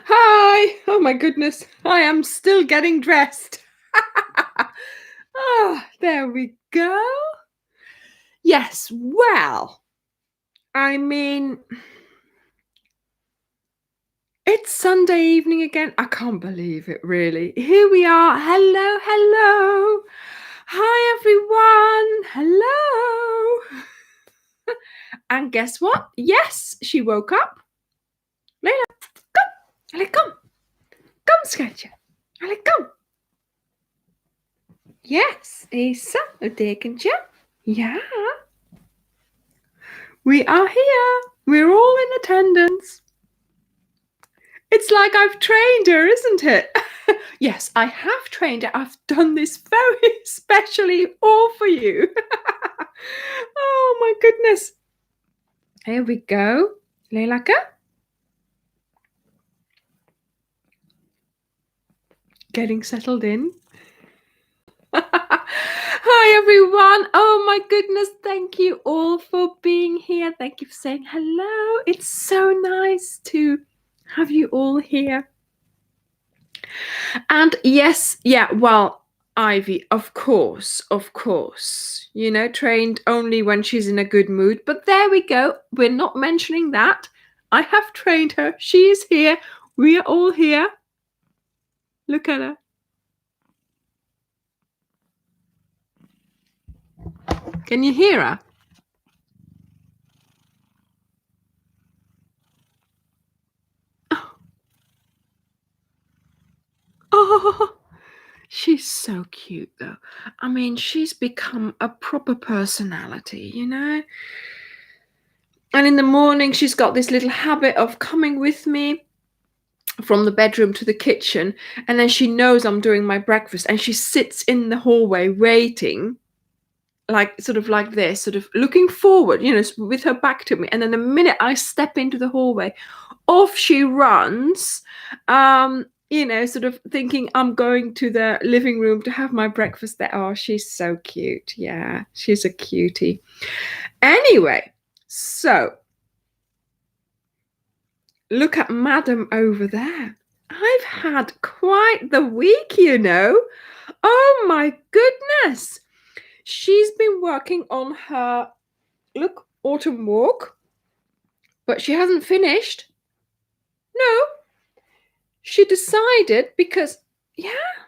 Hi. Oh my goodness. I am still getting dressed. Oh, there we go. Yes, well, I mean, it's Sunday evening again. I can't believe it, really. Here we are. Hello, hello. Hi, everyone. Hello. And guess what? Yes, she woke up. Layla, come. Allee, come. Kom, schatje. Allee, kom. Yes, Isa, een dekentje. Ja. We are here. We're all in attendance. It's like I've trained her, isn't it? Yes, I have trained her. I've done this very specially all for you. Oh my goodness. Here we go. Leilaka. Getting settled in. Hi everyone. Oh my goodness. Thank you all for being here. Thank you for saying hello. It's so nice to have you all here. And yes, yeah, well, Ivy, of course, trained only when she's in a good mood. But there we go. We're not mentioning that. I have trained her. She is here. We are all here. Look at her. Can you hear her? Oh, she's so cute, though. I mean, she's become a proper personality, And in the morning, she's got this little habit of coming with me from the bedroom to the kitchen, and then she knows I'm doing my breakfast, and she sits in the hallway waiting, sort of like this, sort of looking forward, with her back to me. And then the minute I step into the hallway, off she runs, sort of thinking I'm going to the living room to have my breakfast there. Oh, she's so cute. Yeah, she's a cutie. Anyway, so look at Madam over there. I've had quite the week, Oh my goodness. She's been working on her, autumn walk, but she hasn't finished. No. She decided because,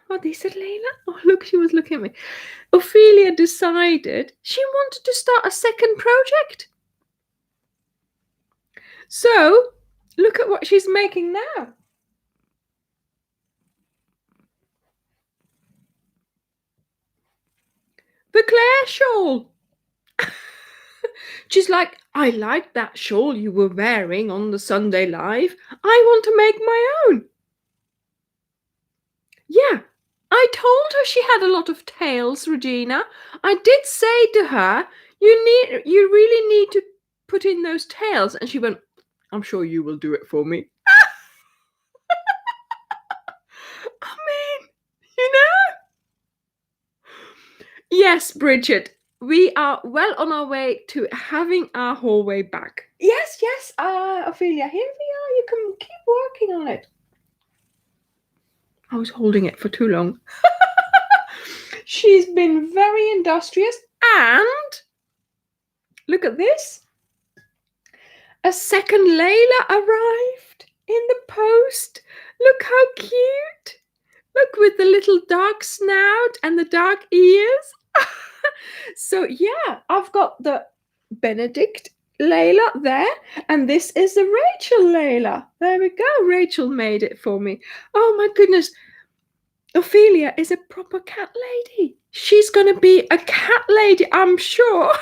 what they said, Layla? Oh, look, she was looking at me. Ophelia decided she wanted to start a second project. So, look at what she's making now. The Claire shawl. She's like, I like that shawl you were wearing on the Sunday Live. I want to make my own. Yeah, I told her she had a lot of tails, Regina. I did say to her, you really need to put in those tails. And she went, I'm sure you will do it for me. I mean, Yes, Bridget, we are well on our way to having our hallway back. Yes, Ophelia, here we are. You can keep working on it. I was holding it for too long. She's been very industrious, and look at this. A second Layla arrived in the post. Look how cute. Look, with the little dark snout and the dark ears. So yeah, I've got the Benedict Layla there, and this is the Rachel Layla. There we go. Rachel made it for me. Oh my goodness. Ophelia is a proper cat lady. She's going to be a cat lady, I'm sure.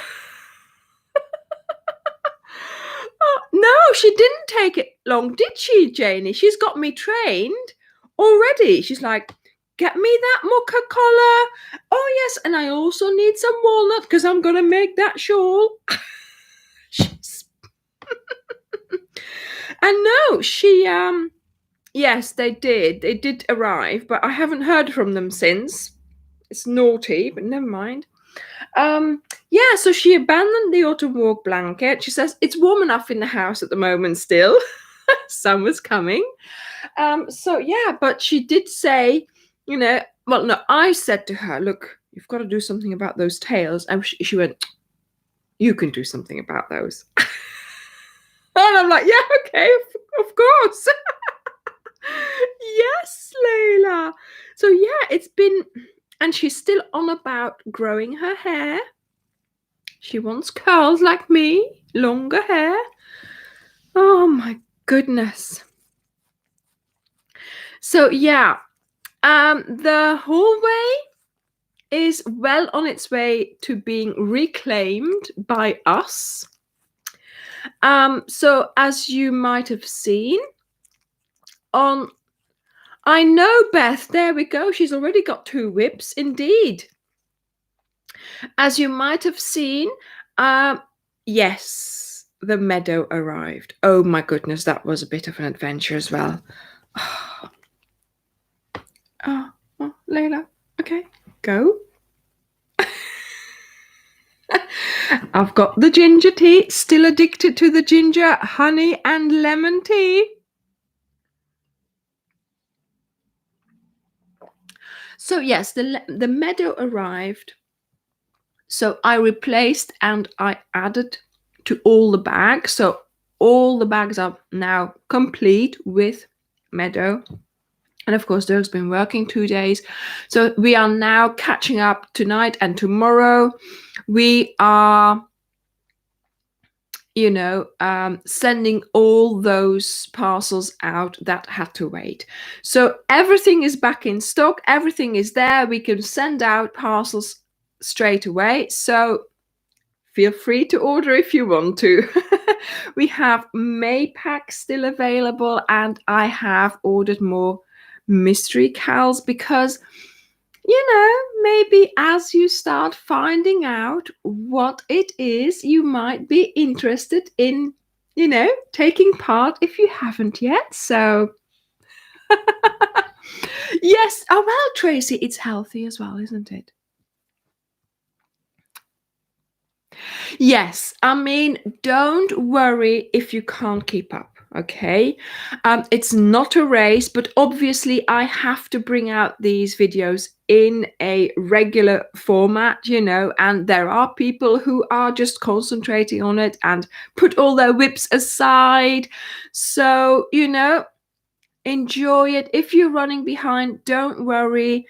Oh, no, she didn't take it long, did she, Janie? She's got me trained already. She's like, get me that mocha collar. Oh, yes, and I also need some walnut because I'm going to make that shawl. And no, she, yes, they did. They did arrive, but I haven't heard from them since. It's naughty, but never mind. Yeah, so she abandoned the autumn walk blanket. She says it's warm enough in the house at the moment still. Summer's coming. So yeah, but she did say, you know, well, no, I said to her, look, you've got to do something about those tails. And she went, you can do something about those. And I'm like, yeah, okay, of course. Yes, Layla. So yeah, it's been, and she's still on about growing her hair. She wants curls like me, longer hair. Oh my goodness. So yeah, the hallway is well on its way to being reclaimed by us. So as you might have seen on, I know, Beth, there we go. She's already got 2 whips, indeed. As you might have seen, yes, the meadow arrived. Oh my goodness, that was a bit of an adventure as well. Oh, Layla, okay, go. I've got the ginger tea, still addicted to the ginger, honey and lemon tea. So yes, the meadow arrived. So I replaced and I added to all the bags. So all the bags are now complete with meadow. And of course, Dirk's been working 2 days. So we are now catching up tonight and tomorrow. We are, you know, sending all those parcels out that had to wait. So everything is back in stock. Everything is there. We can send out parcels straight away. So feel free to order if you want to. We have May packs still available, and I have ordered more mystery cowls because, you know, maybe as you start finding out what it is, you might be interested in, you know, taking part if you haven't yet. So yes. Oh well, Tracy, it's healthy as well, isn't it? Yes, I mean, don't worry if you can't keep up, okay? It's not a race, but obviously I have to bring out these videos in a regular format, you know, and there are people who are just concentrating on it and put all their whips aside. So, you know, enjoy it. If you're running behind, don't worry.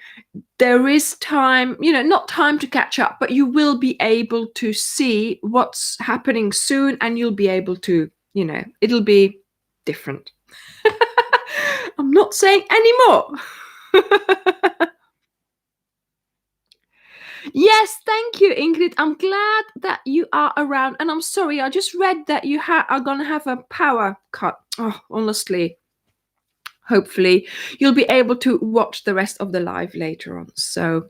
There is time, you know, not time to catch up, but you will be able to see what's happening soon, and you'll be able to, you know, it'll be different. I'm not saying anymore. Yes, thank you, Ingrid. I'm glad that you are around, and I'm sorry, I just read that you are going to have a power cut. Oh, honestly. Hopefully you'll be able to watch the rest of the live later on. So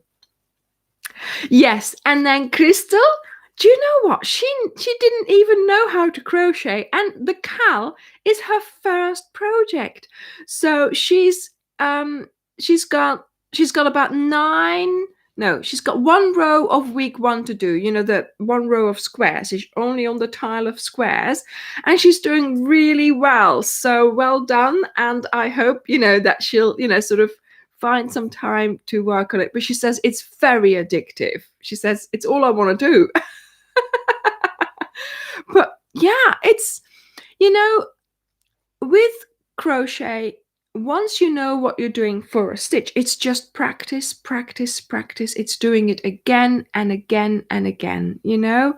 yes, and then Crystal, do you know what? She didn't even know how to crochet, and the cowl is her first project. So she's got about 9. No, she's got 1 row of week 1 to do, you know, the 1 row of squares. She's only on the tile of squares, and she's doing really well. So well done. And I hope, you know, that she'll, you know, sort of find some time to work on it. But she says it's very addictive. She says it's all I want to do. But yeah, it's, you know, with crochet, once you know what you're doing for a stitch, it's just practice, practice, practice. It's doing it again and again and again, you know,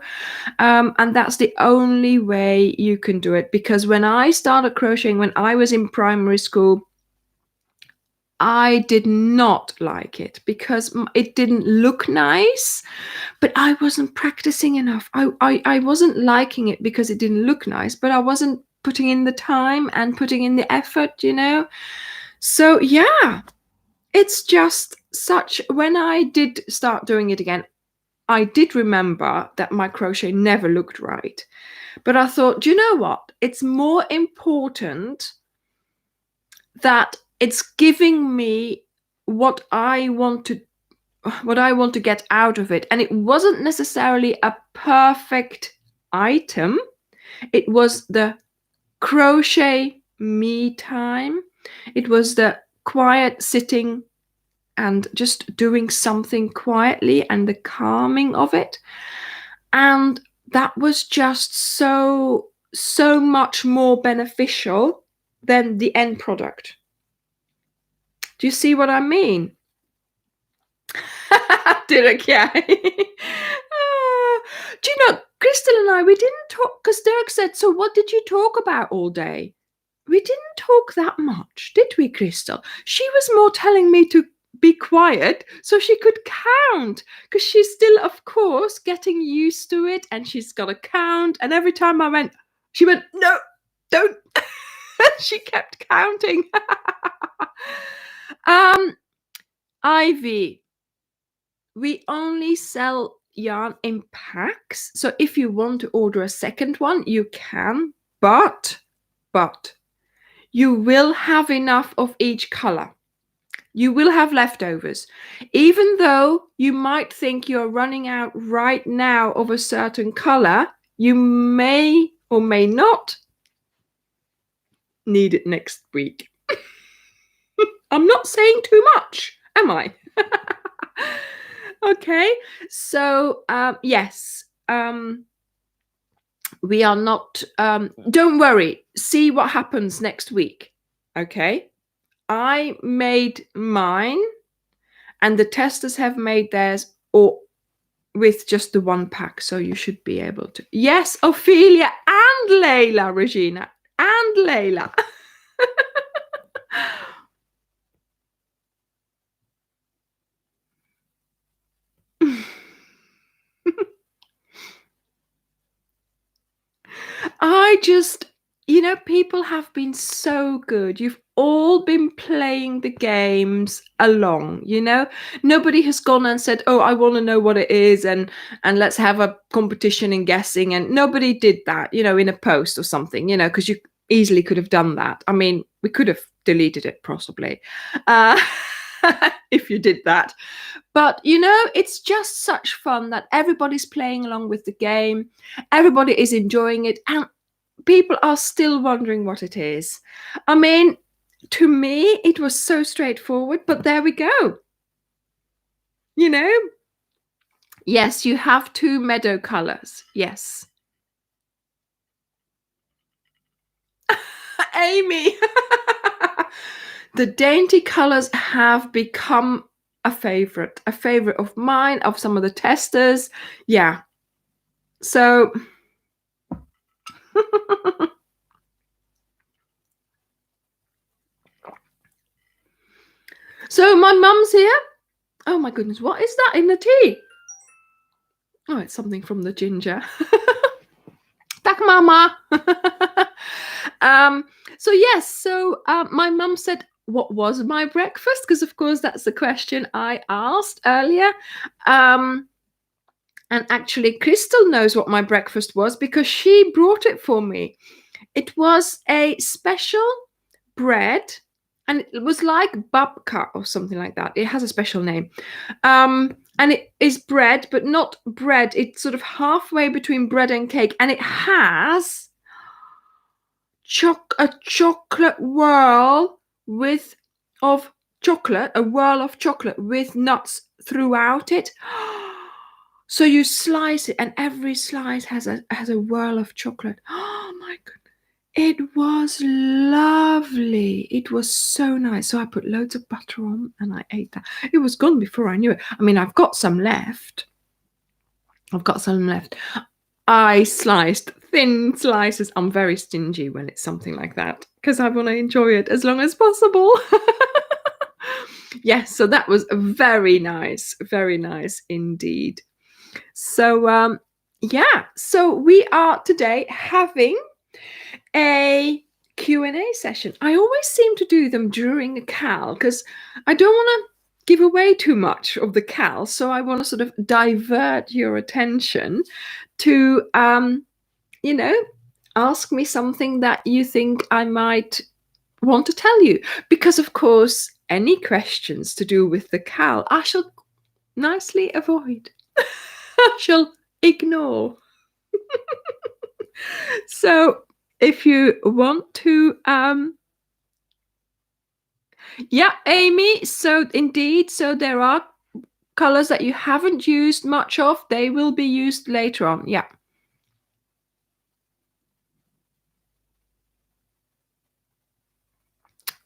and that's the only way you can do it. Because when I started crocheting, when I was in primary school, I did not like it because it didn't look nice, but I wasn't practicing enough. I wasn't liking it because it didn't look nice, but I wasn't putting in the time and putting in the effort, you know. So yeah, it's just such, when I did start doing it again, I did remember that my crochet never looked right. But I thought, do you know what? It's more important that it's giving me what I want to get out of it. And it wasn't necessarily a perfect item. It was the crochet me time. It was the quiet sitting and just doing something quietly and the calming of it. And that was just so much more beneficial than the end product. Do you see what I mean? Dirk, yeah. Do you know, Crystal and I, we didn't talk, because Dirk said, so what did you talk about all day? We didn't talk that much, did we, Crystal? She was more telling me to be quiet so she could count, because she's still, of course, getting used to it, and she's got to count. And every time I went, she went, no, don't. She kept counting. Ivy, we only sell yarn in packs. So if you want to order a second one, you can, but you will have enough of each color. You will have leftovers. Even though you might think you're running out right now of a certain color, you may or may not need it next week. I'm not saying too much, am I? Okay, so yes, we are not, don't worry, see what happens next week. Okay, I made mine and the testers have made theirs, or with just the one pack, so you should be able to. Yes, Ophelia and Layla, Regina, and Layla. I just, you know, people have been so good. You've all been playing the games along, you know. Nobody has gone and said, oh, I want to know what it is, and let's have a competition in guessing. And nobody did that, you know, in a post or something, you know, because you easily could have done that. I mean, we could have deleted it possibly if you did that. But, you know, it's just such fun that everybody's playing along with the game. Everybody is enjoying it. And people are still wondering what it is. I mean, to me, it was so straightforward, but there we go. You know? Yes, you have 2 meadow colors. Yes. Amy. The dainty colors have become a favorite of mine, of some of the testers. Yeah. So so my mum's here. Oh my goodness, what is that in the tea? Oh, it's something from the ginger. Tak mama. So yes, so my mum said, what was my breakfast? Because of course that's the question I asked earlier. And actually Crystal knows what my breakfast was because she brought it for me. It was a special bread, and it was like babka or something like that. It has a special name. And it is bread, but not bread. It's sort of halfway between bread and cake. And it has a chocolate whirl of chocolate with nuts throughout it. So you slice it, and every slice has a whirl of chocolate. Oh my goodness. It was lovely. It was so nice. So I put loads of butter on and I ate that. It was gone before I knew it. I mean, I've got some left. I sliced thin slices. I'm very stingy when it's something like that because I want to enjoy it as long as possible. Yes, so that was very nice indeed. So yeah, so we are today having a Q&A session. I always seem to do them during the Cowl because I don't want to give away too much of the Cowl, so I want to sort of divert your attention to you know, ask me something that you think I might want to tell you, because of course any questions to do with the Cowl I shall nicely avoid. I shall ignore. So if you want to, yeah, Amy. So indeed, so there are colors that you haven't used much of. They will be used later on. Yeah.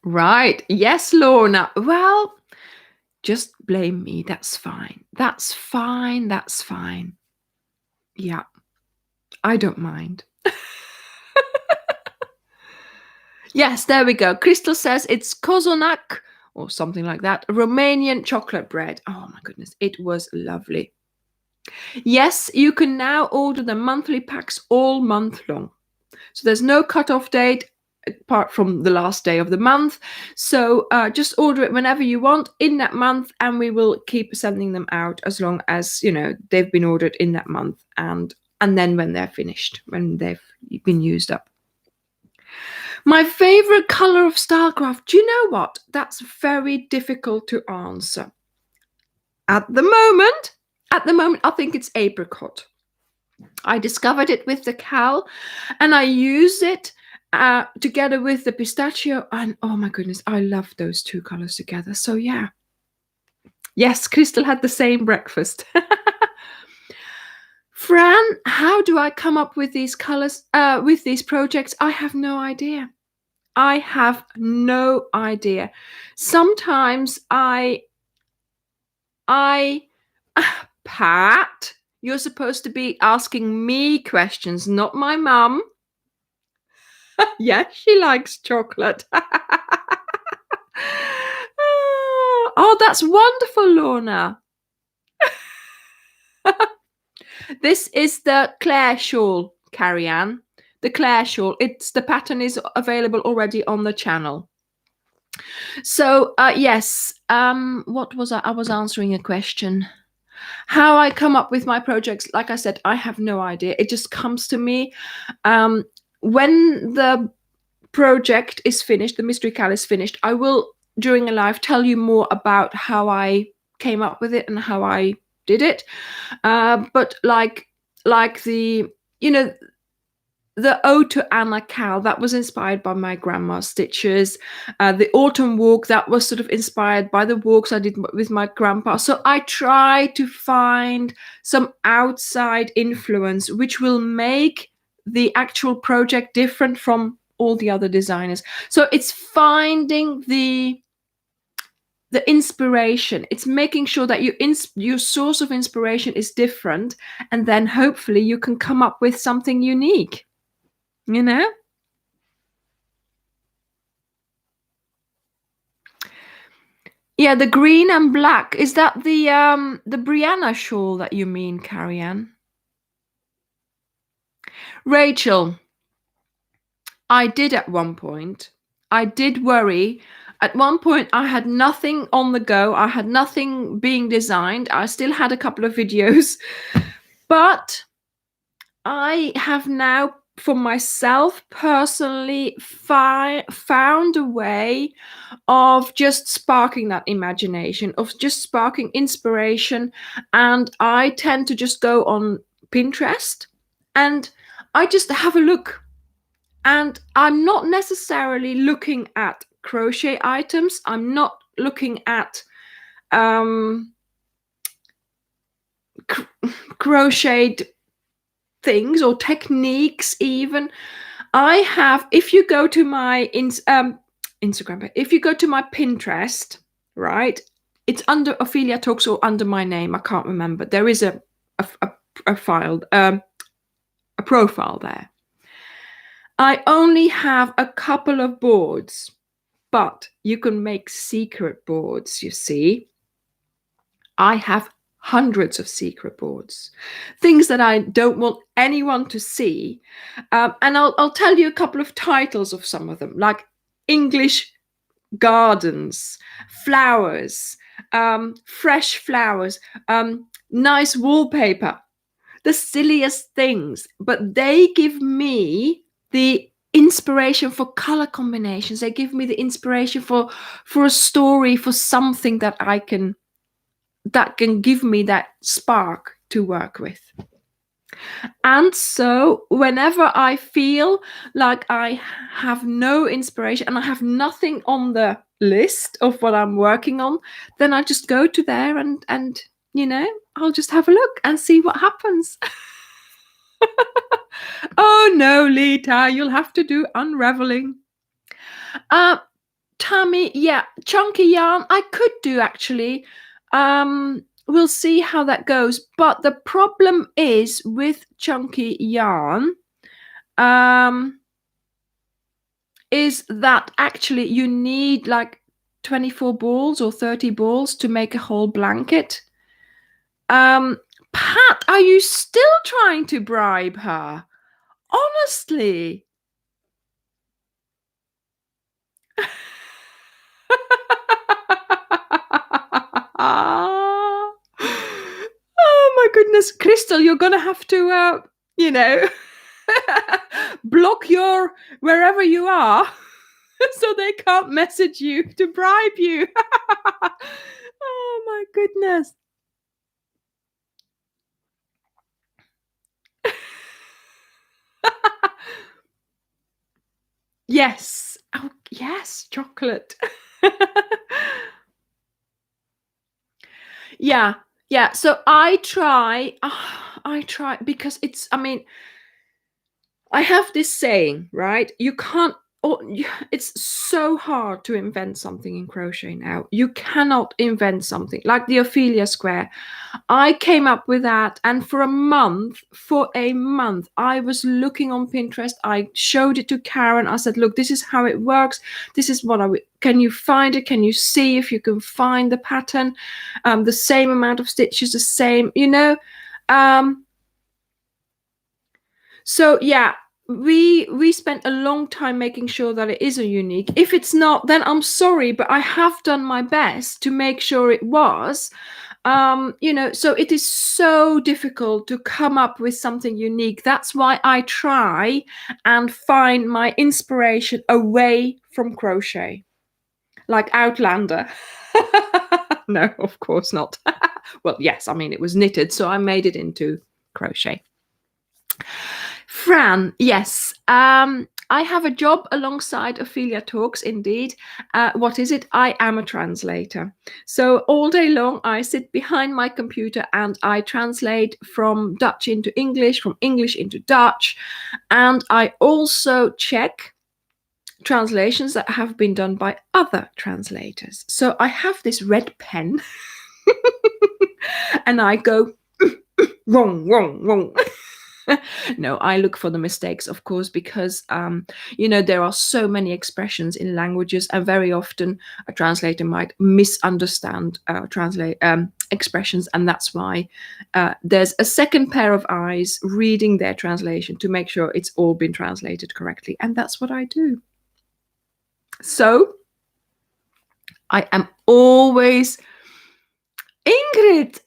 Right. Yes, Lorna. Well, just blame me. That's fine. That's fine. That's fine. Yeah. I don't mind. Yes, there we go. Crystal says it's kozonak or something like that. Romanian chocolate bread. Oh my goodness. It was lovely. Yes, you can now order the monthly packs all month long. So there's no cutoff date apart from the last day of the month. So just order it whenever you want in that month, and we will keep sending them out as long as, you know, they've been ordered in that month, and then when they're finished, when they've been used up. My favorite color of Starcraft, do you know what? That's very difficult to answer. At the moment, I think it's apricot. I discovered it with the Cowl, and I use it together with the pistachio, and oh my goodness, I love those two colors together. So yeah. Yes, Crystal had the same breakfast. Fran, how do I come up with these colors, with these projects? I have no idea. I have no idea. Sometimes Pat, you're supposed to be asking me questions, not my mum. Yes, she likes chocolate. Oh, that's wonderful, Lorna. This is the Claire shawl, Carrie-Anne. The Claire shawl. The pattern is available already on the channel. So yes, what was I was answering a question. How I come up with my projects, like I said, I have no idea. It just comes to me. When the project is finished, the mystery cowl is finished, I will, during a live, tell you more about how I came up with it and how I did it. But like the, you know, the Ode to Anna cowl, that was inspired by my grandma's stitches. The autumn walk, that was sort of inspired by the walks I did with my grandpa. So I try to find some outside influence which will make the actual project different from all the other designers. So it's finding the inspiration. It's making sure that your source of inspiration is different, and then hopefully you can come up with something unique. You know? Yeah, the green and black. Is that the Brianna shawl that you mean, Carrie-Anne? Rachel, I did at one point. I did worry. At one point, I had nothing on the go. I had nothing being designed. I still had a couple of videos. But I have now, for myself personally, found a way of just sparking that imagination, of just sparking inspiration. And I tend to just go on Pinterest and I just have a look. And I'm not necessarily looking at crochet items. I'm not looking at crocheted things or techniques even. I have, if you go to my Instagram, if you go to my Pinterest, right, it's under Ophelia Talks or under my name, I can't remember. There is a file, a profile there. I only have a couple of boards, but you can make secret boards, you see. I have hundreds of secret boards, things that I don't want anyone to see. And I'll tell you a couple of titles of some of them, like English gardens, flowers, fresh flowers, nice wallpaper, the silliest things, but they give me the inspiration for color combinations. They give me the inspiration for a story, for something that can give me that spark to work with. And so whenever I feel like I have no inspiration and I have nothing on the list of what I'm working on, then I just go to there and you know, I'll just have a look and see what happens. Oh no, Lita, you'll have to do unraveling. Tammy, yeah, chunky yarn I could do actually. We'll see how that goes. But the problem is with chunky yarn, is that actually you need like 24 balls or 30 balls to make a whole blanket. Pat, are you still trying to bribe her? Honestly. Oh my goodness, Crystal, you're gonna have to you know, block your wherever you are so they can't message you to bribe you. Oh my goodness. Yes. Oh yes, chocolate. Yeah. Yeah. So I try because it's, I mean, I have this saying, right? You can't, it's so hard to invent something in crochet now. You cannot invent something like the Ophelia square. I came up with that, and for a month, I was looking on Pinterest. I showed it to Karen. I said, look, this is how it works. This is what can you find it? Can you see if you can find the pattern? The same amount of stitches, the same, you know. So yeah, we spent a long time making sure that it is a unique. If it's not, then I'm sorry, but I have done my best to make sure it was. You know, so it is so difficult to come up with something unique. That's why I try and find my inspiration away from crochet, like Outlander. No, of course not. Well, yes, I mean, it was knitted, so I made it into crochet. Fran, yes. I have a job alongside Ophelia Talks, indeed. What is it? I am a translator. So all day long, I sit behind my computer and I translate from Dutch into English, from English into Dutch. And I also check translations that have been done by other translators. So I have this red pen and I go wrong, wrong, wrong. No, I look for the mistakes, of course, because you know, there are so many expressions in languages, and very often a translator might misunderstand expressions, and that's why there's a second pair of eyes reading their translation to make sure it's all been translated correctly, and that's what I do. So I am always Ingrid.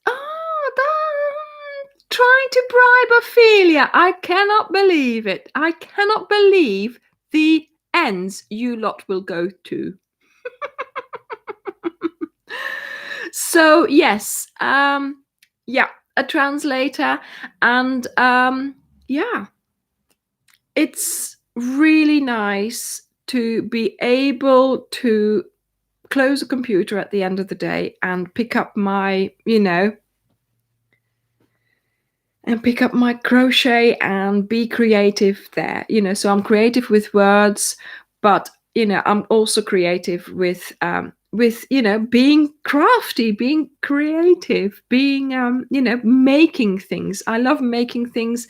Trying to bribe Ophelia. I cannot believe it. I cannot believe the ends you lot will go to. So yes, yeah, a translator, and yeah, it's really nice to be able to close a computer at the end of the day and pick up my, you know, and pick up my crochet and be creative there, you know. So I'm creative with words, but you know, I'm also creative with you know, being crafty, being creative, being you know, making things. I love making things,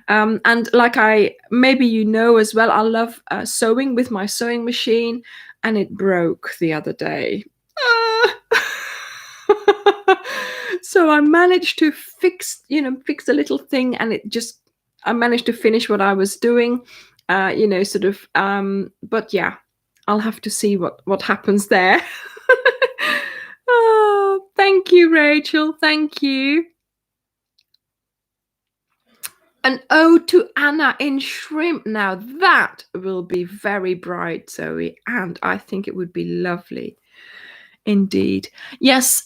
and like maybe you know as well, I love sewing with my sewing machine, and it broke the other day. So I managed to fix a little thing, and I managed to finish what I was doing, you know, sort of, but yeah, I'll have to see what happens there. Oh, thank you, Rachel. Thank you. An ode to Anna in shrimp. Now that will be very bright, Zoe, and I think it would be lovely indeed. Yes,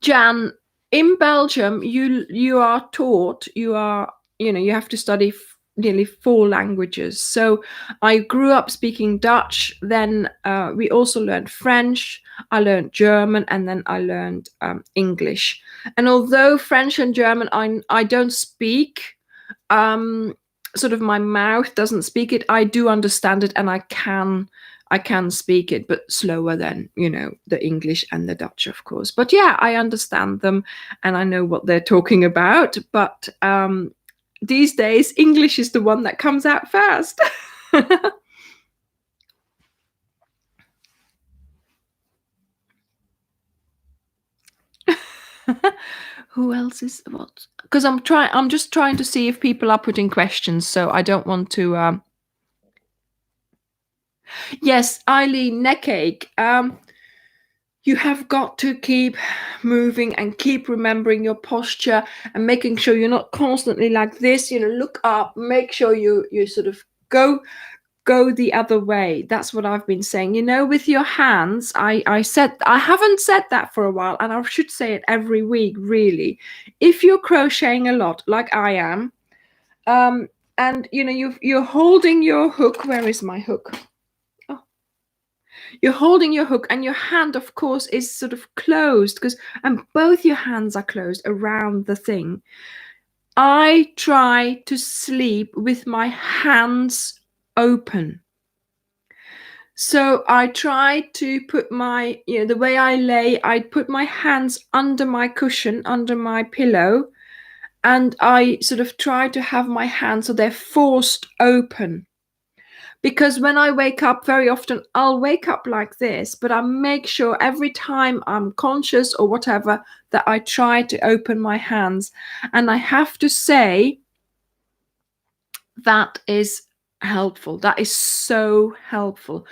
Jan, in Belgium, you are taught, you have to study nearly 4 languages. So I grew up speaking Dutch. Then we also learned French. I learned German, and then I learned English. And although French and German I don't speak, sort of my mouth doesn't speak it, I do understand it, and I can speak it, but slower than, the English and the Dutch, of course. But yeah, I understand them and I know what they're talking about. But these days, English is the one that comes out first. Who else is what? Because I'm just trying to see if people are putting questions, so I don't want to. Yes, Eileen, neck ache. You have got to keep moving and keep remembering your posture and making sure you're not constantly like this. Look up, make sure you sort of go the other way. That's what I've been saying. With your hands, I haven't said that for a while, and I should say it every week, really. If you're crocheting a lot, like I am, and you're holding your hook. Where is my hook? You're holding your hook, and your hand, of course, is sort of closed, and both your hands are closed around the thing. I try to sleep with my hands open. So I try to put the way I lay, I put my hands under my cushion, under my pillow, and I sort of try to have my hands so they're forced open. Because when I wake up, very often I'll wake up like this, but I make sure every time I'm conscious or whatever that I try to open my hands. And I have to say that is helpful. That is so helpful.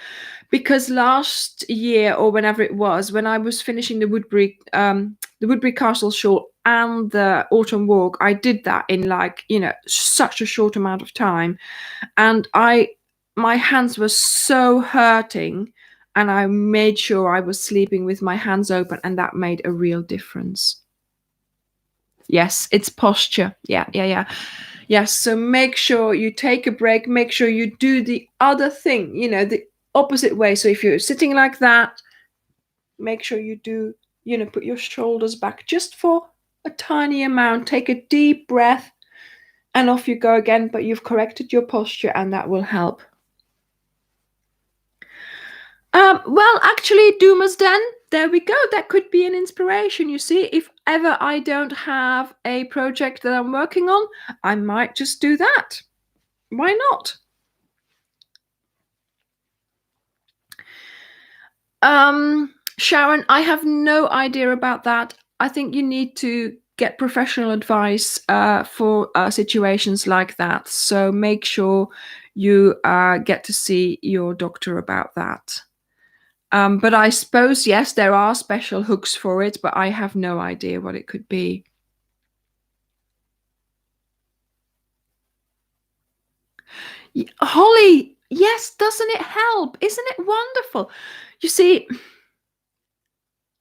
Because last year, or whenever it was, when I was finishing the Woodbury Castle shawl and the Autumn Walk, I did that in such a short amount of time. And my hands were so hurting, and I made sure I was sleeping with my hands open, and that made a real difference. Yes, it's posture. Yeah. Yes, so make sure you take a break. Make sure you do the other thing, the opposite way. So if you're sitting like that, make sure you do, put your shoulders back just for a tiny amount. Take a deep breath, and off you go again. But you've corrected your posture, and that will help. Well, actually, Doomer's Den, there we go. That could be an inspiration. You see, if ever I don't have a project that I'm working on, I might just do that. Why not? Sharon, I have no idea about that. I think you need to get professional advice for situations like that. So make sure you get to see your doctor about that. But I suppose, yes, there are special hooks for it, but I have no idea what it could be. Holly, yes, doesn't it help? Isn't it wonderful? You see,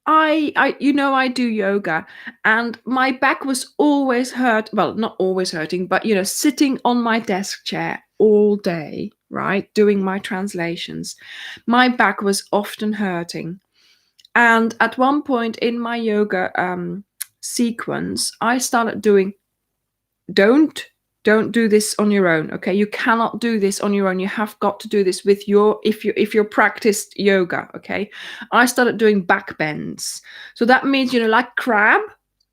I do yoga, and my back was always hurt. Well, not always hurting, but sitting on my desk chair all day, right, doing my translations, my back was often hurting. And at one point in my yoga sequence, I started doing, don't do this on your own. Okay, you cannot do this on your own. You have got to do this with if you're practiced yoga. Okay, I started doing back bends. So that means, like crab,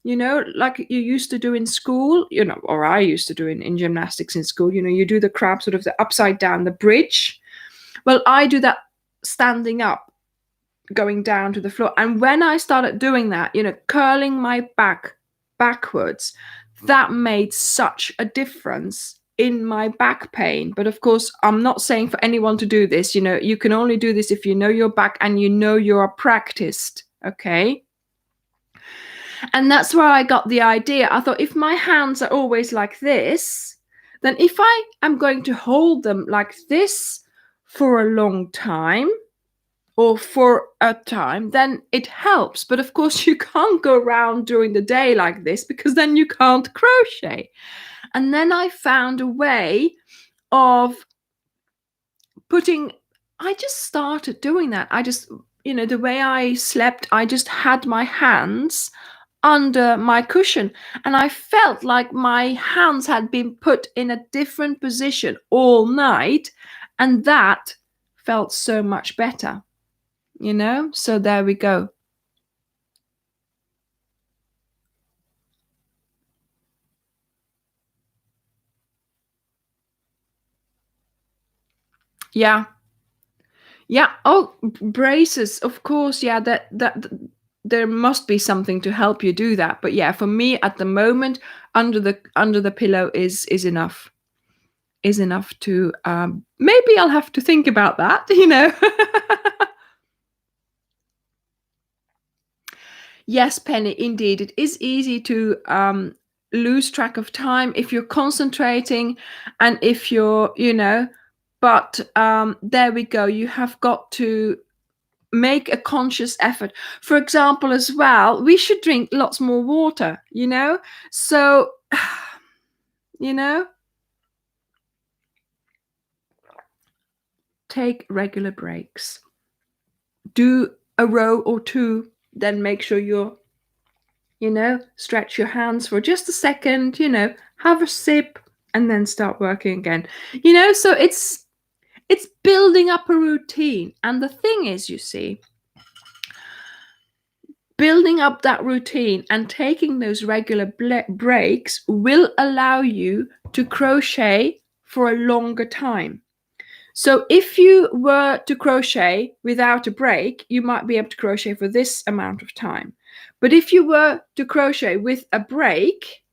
like you used to do in school, or I used to do in gymnastics in school. You do the crab, sort of the upside down, the bridge. Well, I do that standing up, going down to the floor. And when I started doing that, curling my back backwards, that made such a difference in my back pain. But of course, I'm not saying for anyone to do this. You can only do this if you know your back and you are practiced. Okay. And that's where I got the idea. I thought, if my hands are always like this, then if I am going to hold them like this for a long time, or for a time, then it helps. But of course, you can't go around during the day like this, because then you can't crochet. And then I found a way of I just started doing that. I just, the way I slept, I just had my hands under my cushion, and I felt like my hands had been put in a different position all night, and that felt so much better, so there we go. Yeah. Oh, braces, of course. Yeah, that there must be something to help you do that. But yeah, for me at the moment, under the pillow is enough. Is enough to maybe I'll have to think about that. Yes, Penny, indeed, it is easy to lose track of time if you're concentrating, and if you're, but there we go. You have got to make a conscious effort. For example, as well, we should drink lots more water, so take regular breaks, do a row or two, then make sure you're stretch your hands for just a second, have a sip, and then start working again, so it's building up a routine. And the thing is, you see, building up that routine and taking those regular breaks will allow you to crochet for a longer time. So if you were to crochet without a break, you might be able to crochet for this amount of time. But if you were to crochet with a break,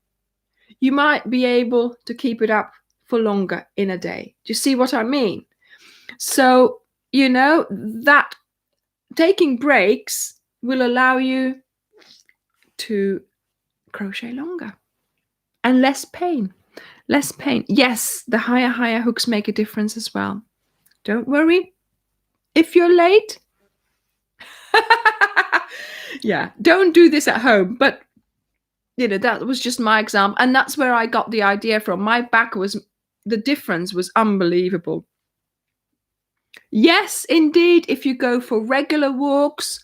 you might be able to keep it up for longer in a day. Do you see what I mean? So, that taking breaks will allow you to crochet longer and less pain. Yes, the higher hooks make a difference as well. Don't worry if you're late. Yeah, don't do this at home. But that was just my example, and that's where I got the idea from. My back the difference was unbelievable. Yes, indeed. If you go for regular walks,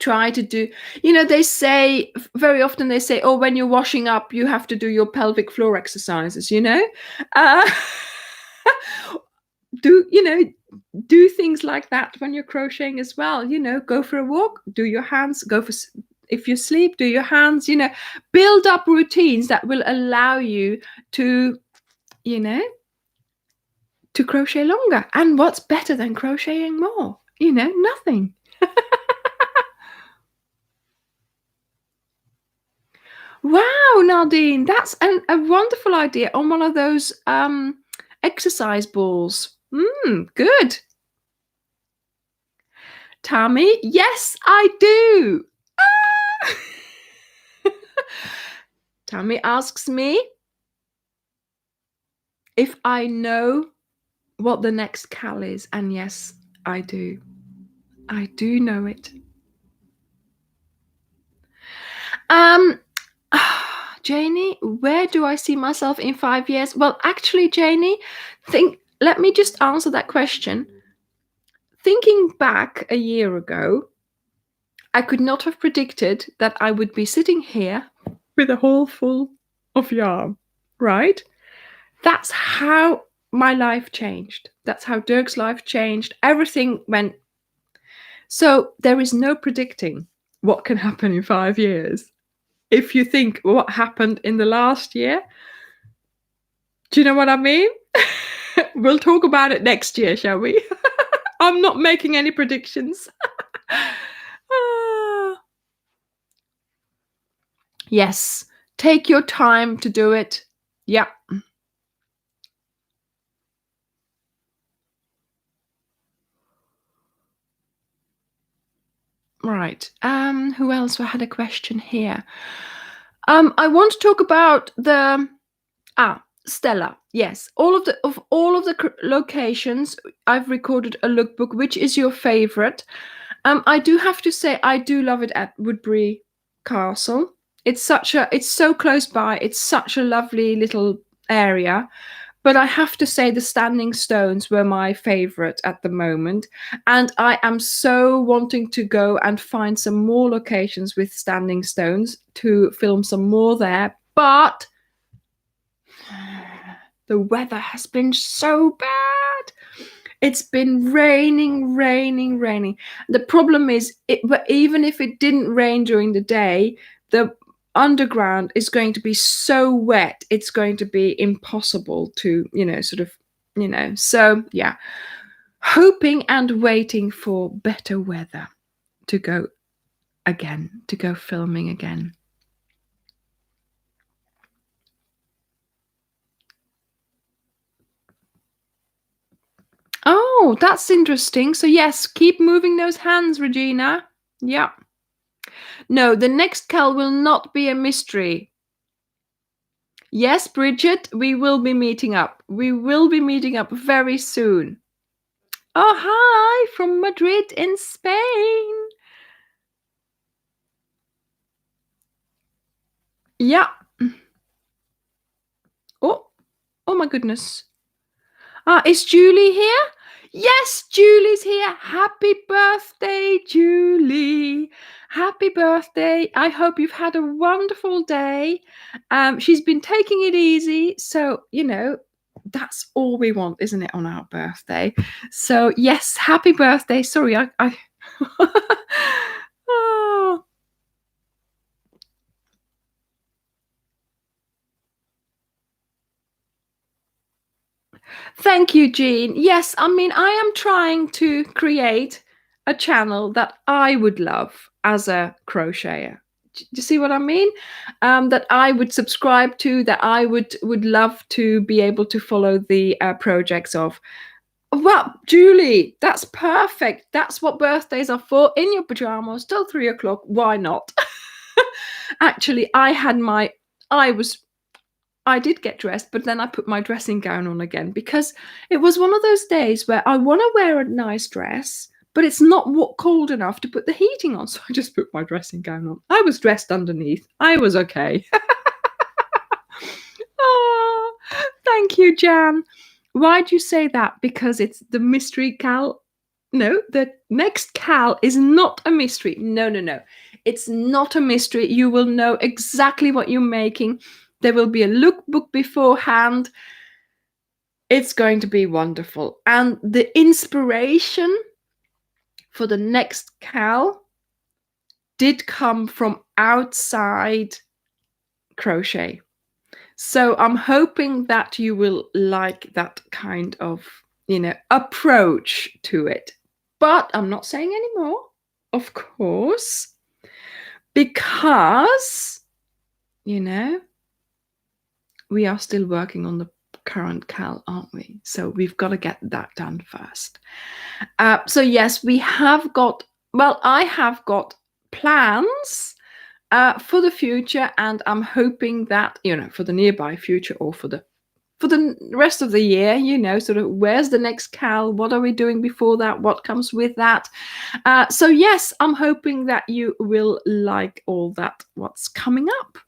try to do, they say very often, they say, oh, when you're washing up, you have to do your pelvic floor exercises, do things like that when you're crocheting as well. Go for a walk, do your hands, if you sleep, do your hands, build up routines that will allow you to, to crochet longer. And what's better than crocheting more? Nothing. Wow, Nadine, that's a wonderful idea on one of those exercise balls. Good. Tammy, yes, I do. Tammy asks me if I know what the next Cowl is, and yes, I do. I do know it. Janie, where do I see myself in 5 years? Well, actually, Janie, let me just answer that question. Thinking back a year ago, I could not have predicted that I would be sitting here with a haul full of yarn, right? That's how my life changed. That's how Dirk's life changed. Everything went. So there is no predicting what can happen in 5 years. If you think what happened in the last year, do you know what I mean? We'll talk about it next year, shall we? I'm not making any predictions. Yes, take your time to do it. Yeah. Right. Who else had a question here? I want to talk about Stella, yes. All of the locations, I've recorded a lookbook. Which is your favorite? I do have to say I do love it at Woodbury Castle. It's so close by. It's such a lovely little area. But I have to say the Standing Stones were my favorite at the moment. And I am so wanting to go and find some more locations with Standing Stones to film some more there. But the weather has been so bad. It's been raining. The problem is, but even if it didn't rain during the day, the underground is going to be so wet. It's going to be impossible to, So yeah, hoping and waiting for better weather to go filming again. Oh, that's interesting. So yes, keep moving those hands, Regina. Yeah. No, the next Cowl will not be a mystery. Yes, Bridget, we will be meeting up. We will be meeting up very soon. Oh, hi from Madrid in Spain. Yeah. Oh my goodness. Is Julie here? Yes, Julie's here. Happy birthday, Julie. Happy birthday. I hope you've had a wonderful day. She's been taking it easy. So, that's all we want, isn't it, on our birthday? So, yes, happy birthday. Sorry, I oh. Thank you, Jean. Yes, I mean, I am trying to create a channel that I would love as a crocheter. Do you see what I mean? That I would subscribe to, that I would love to be able to follow the projects of. Well, Julie, that's perfect. That's what birthdays are for. In your pajamas till 3 o'clock. Why not? Actually, I did get dressed, but then I put my dressing gown on again because it was one of those days where I want to wear a nice dress, but it's not cold enough to put the heating on. So I just put my dressing gown on. I was dressed underneath. I was okay. Oh, thank you, Jan. Why'd you say that? Because it's the mystery Cowl. No, the next Cowl is not a mystery. No. It's not a mystery. You will know exactly what you're making. There will be a lookbook beforehand. It's going to be wonderful. And the inspiration for the next Cowl did come from outside crochet. So I'm hoping that you will like that kind of, approach to it. But I'm not saying anymore, of course, because, we are still working on the current Cowl, aren't we? So we've got to get that done first. So yes, I have got plans for the future, and I'm hoping that, for the nearby future or for the rest of the year, sort of where's the next Cowl? What are we doing before that? What comes with that? So yes, I'm hoping that you will like all that, what's coming up.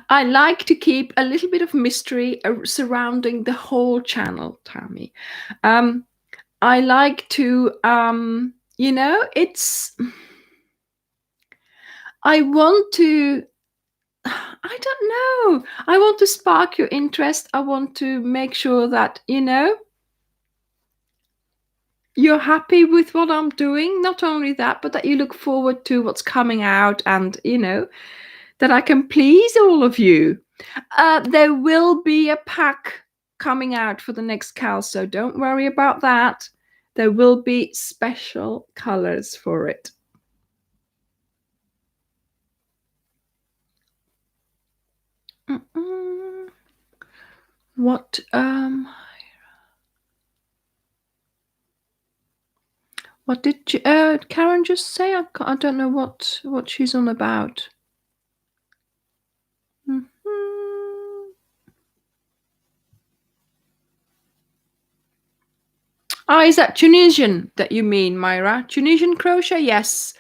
I like to keep a little bit of mystery surrounding the whole channel, Tammy. I like to, I want to, I don't know. I want to spark your interest. I want to make sure that, you're happy with what I'm doing. Not only that, but that you look forward to what's coming out and, that I can please all of you. There will be a pack coming out for the next Cowl, so don't worry about that. There will be special colors for it. What did Karen just say? I don't know what she's on about. Ah, is that Tunisian that you mean, Myra? Tunisian crochet? Yes.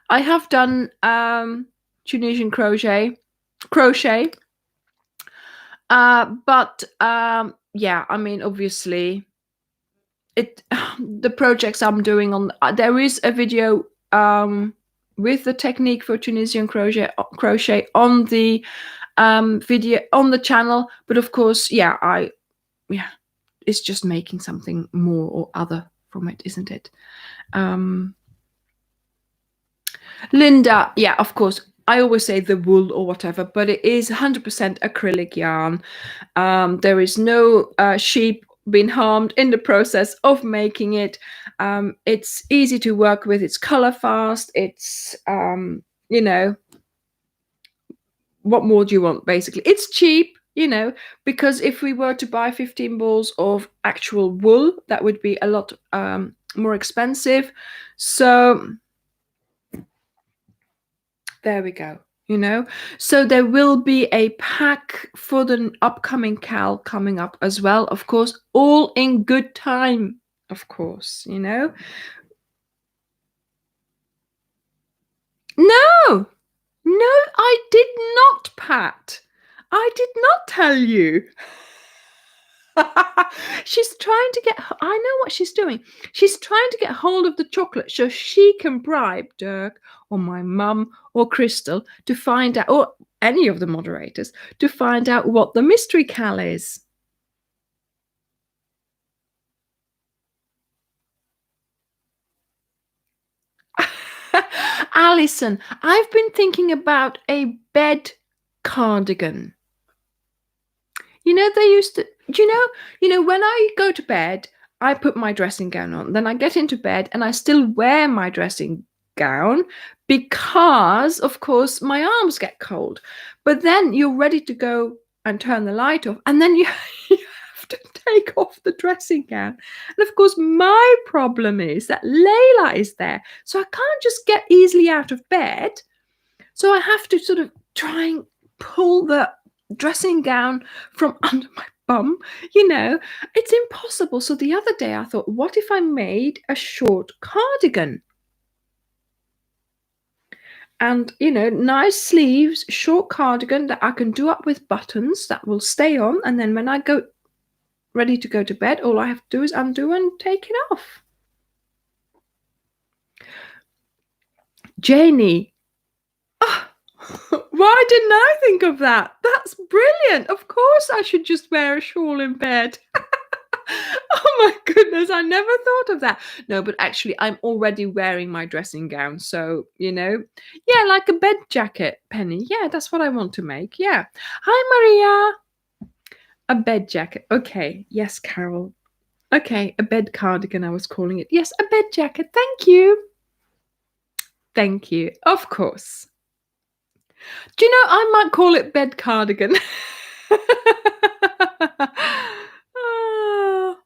I have done Tunisian crochet. But yeah, I mean, obviously, it the projects I'm doing on there is a video with the technique for Tunisian crochet on the video on the channel. But of course, yeah, it's just making something more or other from it, isn't it? Linda, yeah, of course. I always say the wool or whatever, but it is 100% acrylic yarn. There is no sheep being harmed in the process of making it. It's easy to work with. It's color fast. It's, what more do you want, basically? It's cheap, because if we were to buy 15 balls of actual wool, that would be a lot more expensive. So there we go. So there will be a pack for the upcoming Cowl coming up as well, of course, all in good time, of course. No, I did not, Pat. I did not tell you. She's trying to get, I know what she's doing. She's trying to get hold of the chocolate so she can bribe Dirk or my mum or Crystal to find out, or any of the moderators, to find out what the mystery Cal is. Alison, I've been thinking about a bed cardigan. They used to, when I go to bed, I put my dressing gown on. Then I get into bed and I still wear my dressing gown because, of course, my arms get cold. But then you're ready to go and turn the light off. And then you have to take off the dressing gown. And of course, my problem is that Layla is there. So I can't just get easily out of bed. So I have to sort of try and pull the dressing gown from under my bum. It's impossible. So the other day I thought, what if I made a short cardigan? And, nice sleeves, short cardigan that I can do up with buttons that will stay on. And then when I go ready to go to bed, all I have to do is undo and take it off. Janie, why didn't I think of that? That's brilliant. Of course I should just wear a shawl in bed. Oh my goodness, I never thought of that. No, but actually I'm already wearing my dressing gown. So, yeah, like a bed jacket, Penny. Yeah, that's what I want to make. Yeah. Hi, Maria. A bed jacket. Okay. Yes, Carol. Okay, a bed cardigan, I was calling it. Yes, a bed jacket. Thank you. Thank you. Of course. Do you know, I might call it bed cardigan. Oh.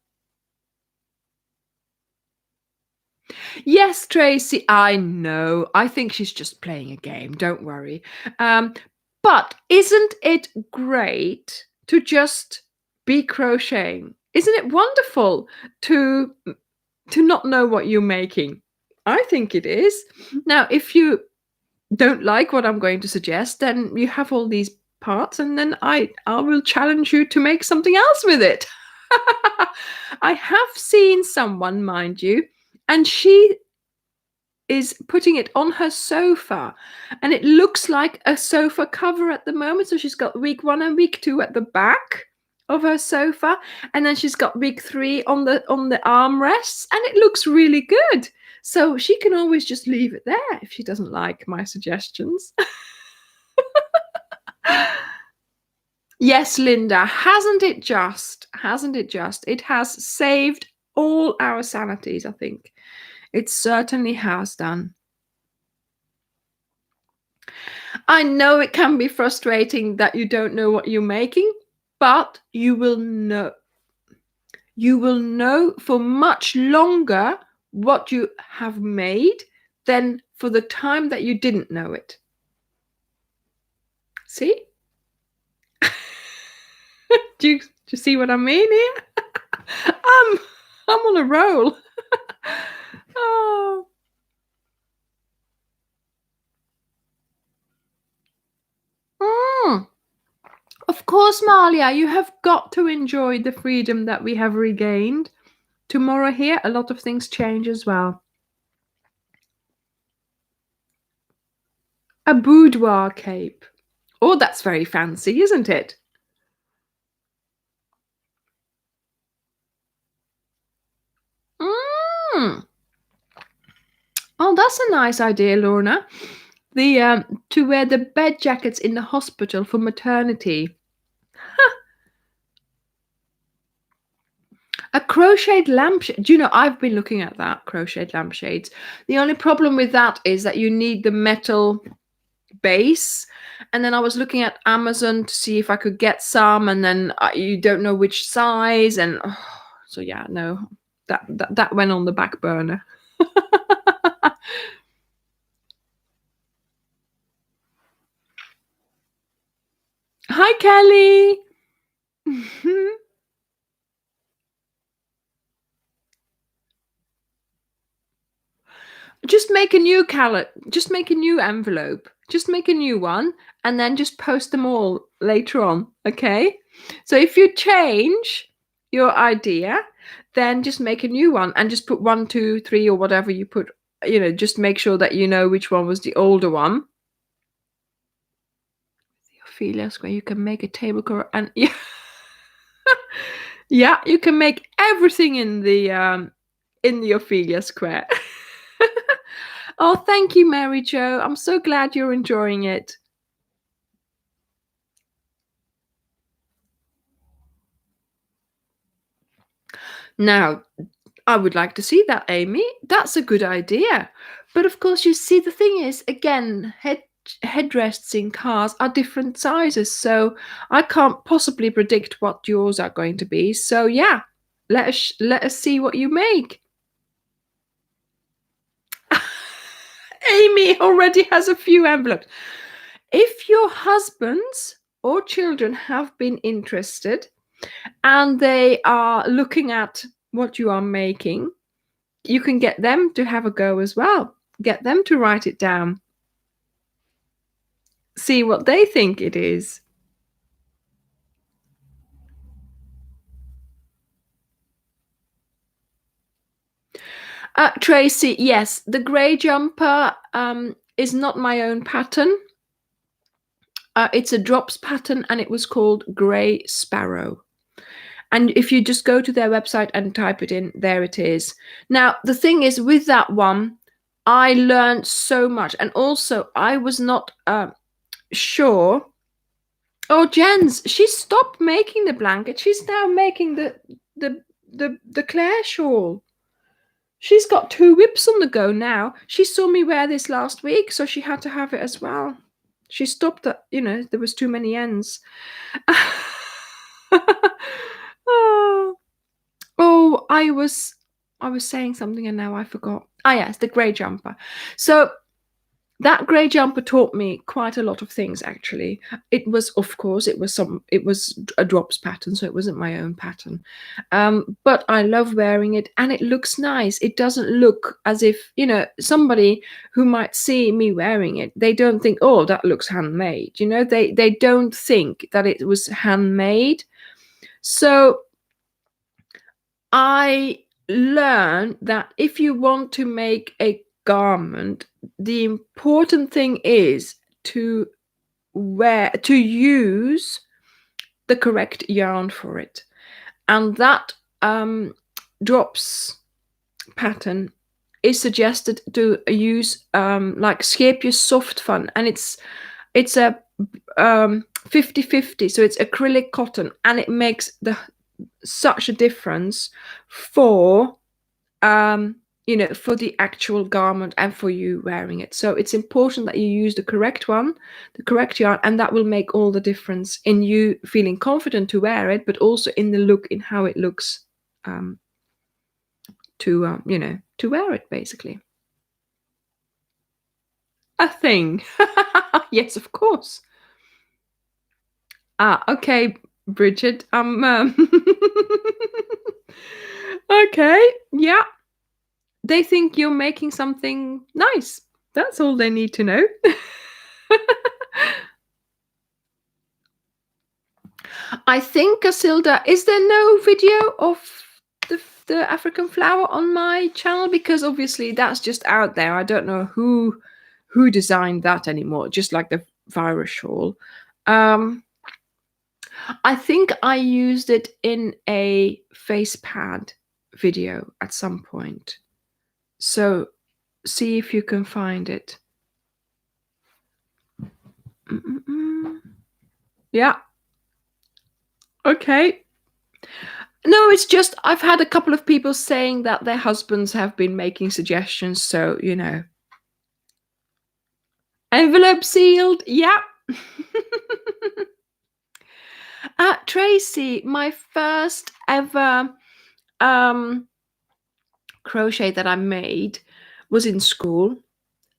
Yes, Tracy, I know. I think she's just playing a game. Don't worry. But isn't it great to just be crocheting? Isn't it wonderful to not know what you're making? I think it is. Now, if you don't like what I'm going to suggest, then you have all these parts, and then I will challenge you to make something else with it. I have seen someone, mind you, and she is putting it on her sofa, and it looks like a sofa cover at the moment. So she's got week 1 and week 2 at the back of her sofa, and then she's got week 3 on the armrests, and it looks really good. So she can always just leave it there if she doesn't like my suggestions. Yes, Linda, hasn't it just? It has saved all our sanities, I think. It certainly has done. I know it can be frustrating that you don't know what you're making, but you will know. You will know for much longer what you have made than for the time that you didn't know it. See? Do you see what I mean here? I'm on a roll. Oh. Mm. Of course, Malia, you have got to enjoy the freedom that we have regained. Tomorrow here, a lot of things change as well. A boudoir cape. Oh, that's very fancy, isn't it? Mm. Oh, that's a nice idea, Lorna. The to wear the bed jackets in the hospital for maternity. A crocheted lampshade. Do you know, I've been looking at that, crocheted lampshades. The only problem with that is that you need the metal base. And then I was looking at Amazon to see if I could get some, and then you don't know which size. And so, yeah, no, that went on the back burner. Hi, Kelly. Just make a new just make a new envelope, just make a new one, and then just post them all later on. Okay, so if you change your idea, then just make a new one and just put 1, 2, 3 or whatever you put, just make sure that you know which one was the older one. The Ophelia square, you can make a table cover, and yeah. Yeah, you can make everything in the Ophelia square. Oh, thank you, Mary Jo. I'm so glad you're enjoying it. Now, I would like to see that, Amy. That's a good idea. But of course, you see, the thing is, again, headrests in cars are different sizes, so I can't possibly predict what yours are going to be. So yeah, let us see what you make. Amy already has a few envelopes. If your husbands or children have been interested and they are looking at what you are making, you can get them to have a go as well. Get them to write it down. See what they think it is. Tracy, yes, the grey jumper is not my own pattern. It's a drops pattern, and it was called Grey Sparrow. And if you just go to their website and type it in, there it is. Now, the thing is, with that one, I learned so much. And also, I was not sure. Oh, Jens, she stopped making the blanket. She's now making the Claire shawl. She's got 2 whips on the go now. She saw me wear this last week, so she had to have it as well. She stopped at, there was too many ends. Oh, I was saying something and now I forgot. Yes, the grey jumper. So that grey jumper taught me quite a lot of things, actually. It was, of course, it was a drops pattern, so it wasn't my own pattern. But I love wearing it, and it looks nice. It doesn't look as if, somebody who might see me wearing it, they don't think, oh, that looks handmade. They don't think that it was handmade. So I learned that if you want to make a garment, the important thing is to use the correct yarn for it. And that drops pattern is suggested to use like Skepius Soft Fun, and it's a 50-50, so it's acrylic cotton, and it makes such a difference for for the actual garment and for you wearing it. So it's important that you use the correct one, the correct yarn, and that will make all the difference in you feeling confident to wear it, but also in the look, in how it looks to wear it, basically. A thing. Yes, of course. Okay, Bridget. Okay, yeah. They think you're making something nice. That's all they need to know. I think, Casilda, is there no video of the African flower on my channel? Because obviously that's just out there. I don't know who designed that anymore, just like the virus shawl. I think I used it in a face pad video at some point. So see if you can find it. Yeah. Okay. No, it's just I've had a couple of people saying that their husbands have been making suggestions. So, you know. Envelope sealed. Yeah. Tracy, my first ever crochet that I made was in school.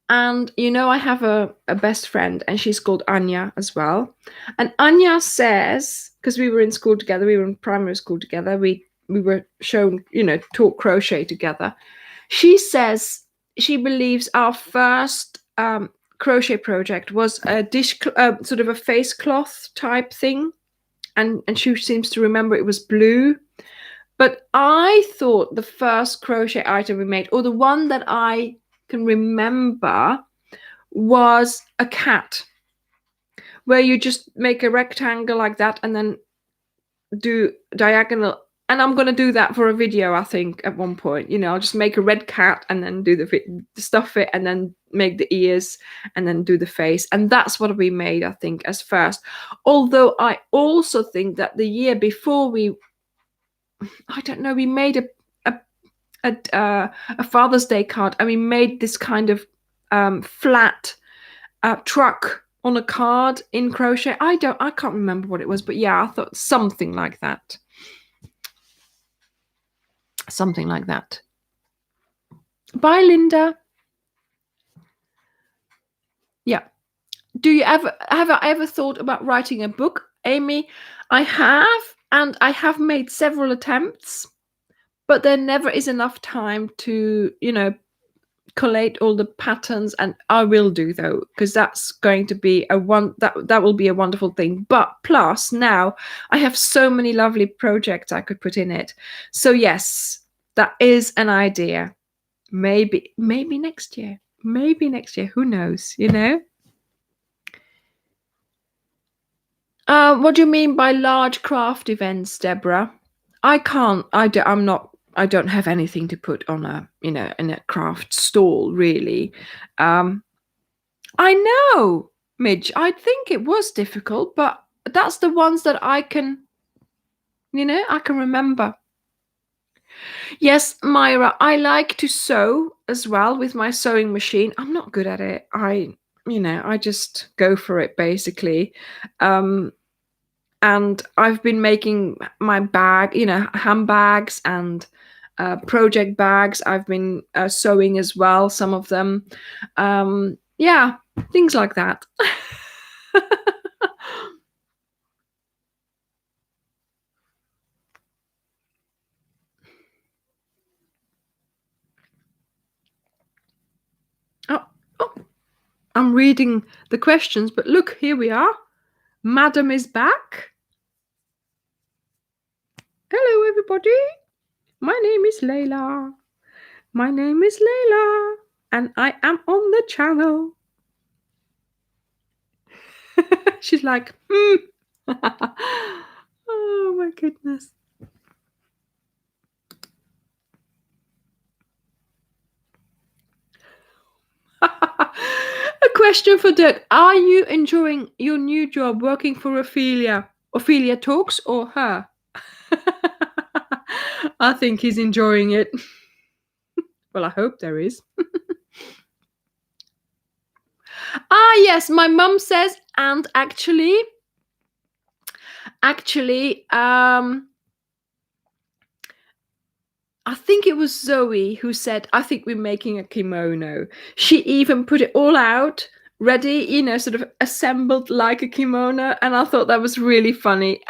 And you know, I have a best friend, and she's called Anja as well. And Anja says, because we were in school together, we were in primary school together, we were shown, you know, taught crochet together. She says she believes our first crochet project was a dish, sort of a face cloth type thing, and she seems to remember it was blue. But I thought the first crochet item we made, or the one that I can remember, was a cat, where you just make a rectangle like that and then do diagonal. And I'm going to do that for a video, I think, at one point. You know, I'll just make a red cat and then do the stuff it, and then make the ears and then do the face. And that's what we made, I think, as first. Although I also think that the year before we made a Father's Day card, and we made this kind of flat truck on a card in crochet. I can't remember what it was, but yeah, I thought something like that. Something like that. Bye, Linda. Yeah. Have I ever thought about writing a book, Amy? I have, and I have made several attempts, but there never is enough time to, you know, collate all the patterns. And I will do, though, because that's going to be that will be a wonderful thing. But plus now I have so many lovely projects I could put in it. So yes, that is an idea. Maybe next year. Who knows, you know? What do you mean by large craft events, Deborah? I don't have anything to put on a, you know, in a craft stall, really. I know, Midge. I think it was difficult, but that's the ones that I can, you know, I can remember. Yes, Myra, I like to sew as well with my sewing machine. I'm not good at it. I just go for it, basically. And I've been making my bag, you know, handbags and project bags. I've been sewing as well, some of them. Yeah, things like that. Oh, I'm reading the questions, but look, here we are. Madam is back. Hello, everybody. My name is Layla. And I am on the channel. She's like, Oh my goodness. A question for Dirk. Are you enjoying your new job working for Ophelia? Ophelia Talks or her? I think he's enjoying it. Well, I hope there is. Yes, my mum says, and actually, I think it was Zoe who said, I think we're making a kimono. She even put it all out, ready, you know, sort of assembled like a kimono. And I thought that was really funny.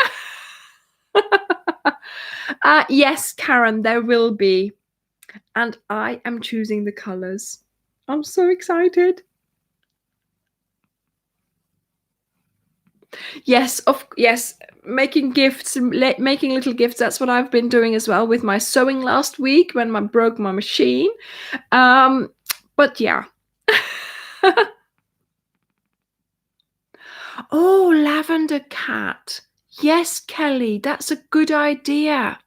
Yes, Karen, there will be. And I am choosing the colors. I'm so excited. Yes, making gifts, making little gifts. That's what I've been doing as well with my sewing last week when I broke my machine. But yeah. Oh, lavender cat. Yes, Kelly, that's a good idea.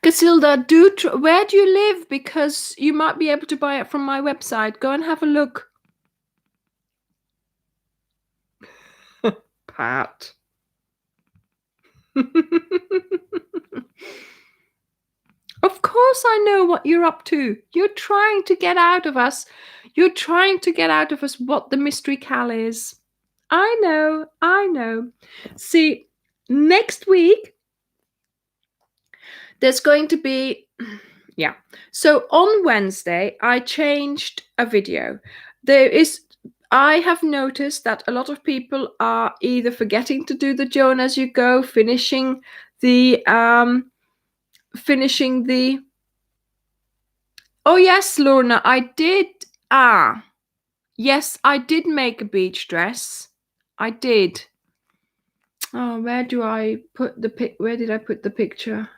Casilda, where do you live? Because you might be able to buy it from my website. Go and have a look. Pat. Of course I know what you're up to. You're trying to get out of us. You're trying to get out of us what the mystery Cal is. I know. See, next week, there's going to be, yeah. So on Wednesday, I changed a video. I have noticed that a lot of people are either forgetting to do the join as you go, finishing the, oh yes, Lorna, I did, yes, I did make a beach dress. I did. Oh, where did I put the picture?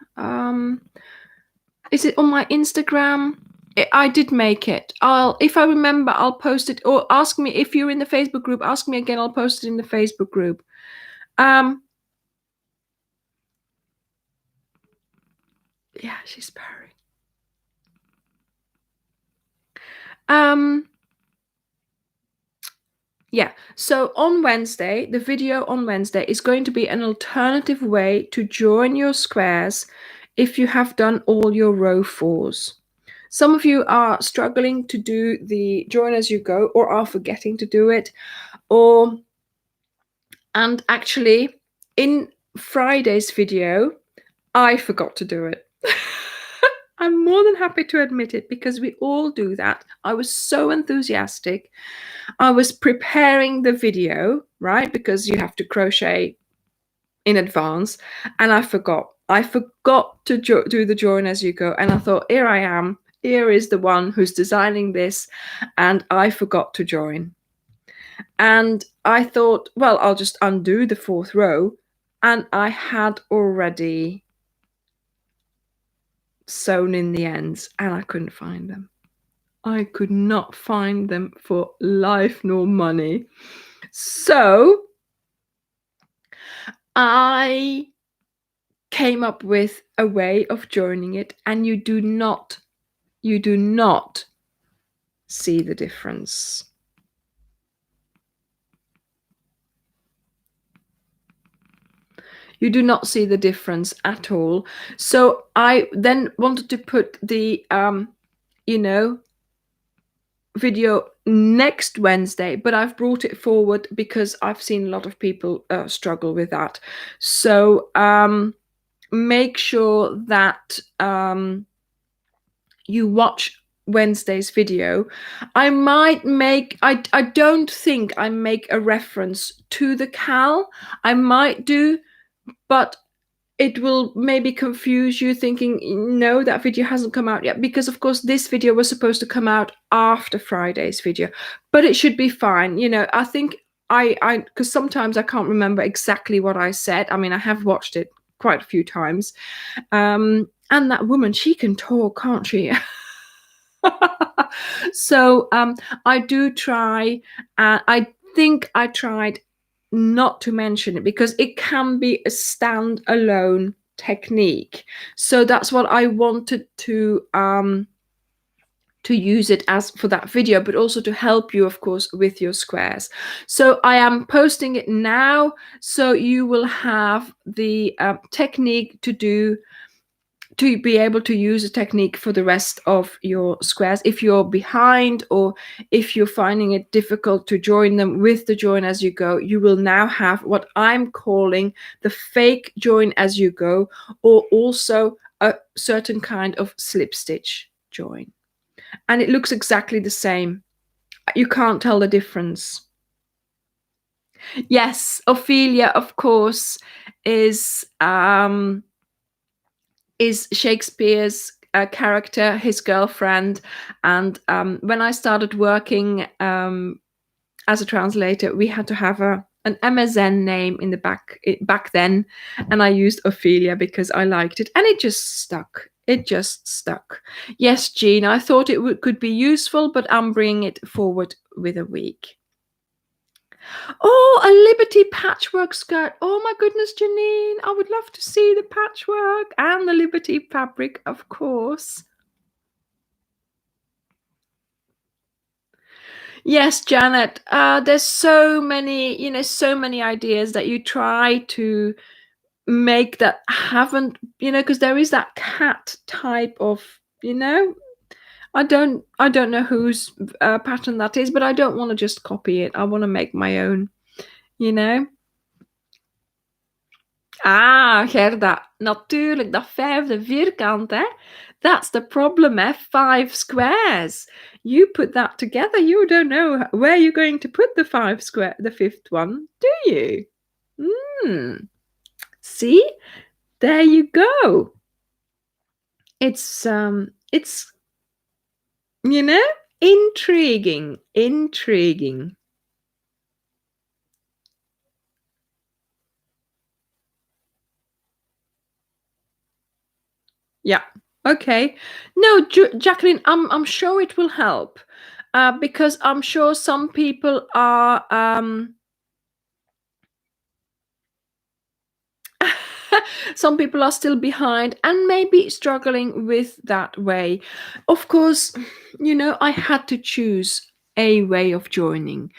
Is it on my Instagram? I did make it. If I remember, I'll post it, or ask me if you're in the Facebook group. Ask me again. I'll post it in the Facebook group. Yeah, she's purring. Yeah, so on Wednesday, the video on Wednesday is going to be an alternative way to join your squares if you have done all your row 4s. Some of you are struggling to do the join as you go, or are forgetting to do it, and actually in Friday's video, I forgot to do it. I'm more than happy to admit it, because we all do that. I was so enthusiastic. I was preparing the video, right? Because you have to crochet in advance, and I forgot. I forgot to do the join as you go, and I thought, here I am. Here is the one who's designing this, and I forgot to join. And I thought, well, I'll just undo the 4th row, and I had already sewn in the ends, and I couldn't find them. I could not find them for life nor money. So I came up with a way of joining it, and you do not see the difference. You do not see the difference at all. So I then wanted to put the video next Wednesday, but I've brought it forward because I've seen a lot of people struggle with that. So make sure that you watch Wednesday's video. I don't think I make a reference to the Cowl. I might do, but it will maybe confuse you, thinking, no, that video hasn't come out yet, because of course this video was supposed to come out after Friday's video, but it should be fine. I think because sometimes I can't remember exactly what I said. I mean, I have watched it quite a few times, and that woman, she can talk, can't she? So I do try. I think I tried not to mention it because it can be a standalone technique. So that's what I wanted to use it as for that video, but also to help you, of course, with your squares. So I am posting it now, so you will have the technique to be able to use a technique for the rest of your squares. If you're behind, or if you're finding it difficult to join them with the join as you go, you will now have what I'm calling the fake join as you go, or also a certain kind of slip stitch join. and it looks exactly the same. You can't tell the difference. Yes, Ophelia, of course, is Shakespeare's character, his girlfriend. And when I started working as a translator, we had to have an MSN name in the back then, and I used Ophelia because I liked it, and it just stuck. It just stuck. Yes, Jean, I thought it could be useful, but I'm bringing it forward with a week. Oh, a Liberty patchwork skirt. Oh my goodness, Janine. I would love to see the patchwork and the Liberty fabric, of course. Yes, Janet. There's so many, so many ideas that you try to make that haven't, because there is that cat type of, I don't know whose pattern that is, but I don't want to just copy it. I want to make my own, Ah, Gerda, natuurlijk, dat vijfde vierkant, hè? That's the problem, hè? 5 squares. You put that together, you don't know where you're going to put the fifth one, do you? See? There you go. It's intriguing. Yeah. Okay. No, Jacqueline, I'm sure it will help, because I'm sure some people are some people are still behind and maybe struggling with that way. Of course, I had to choose a way of joining,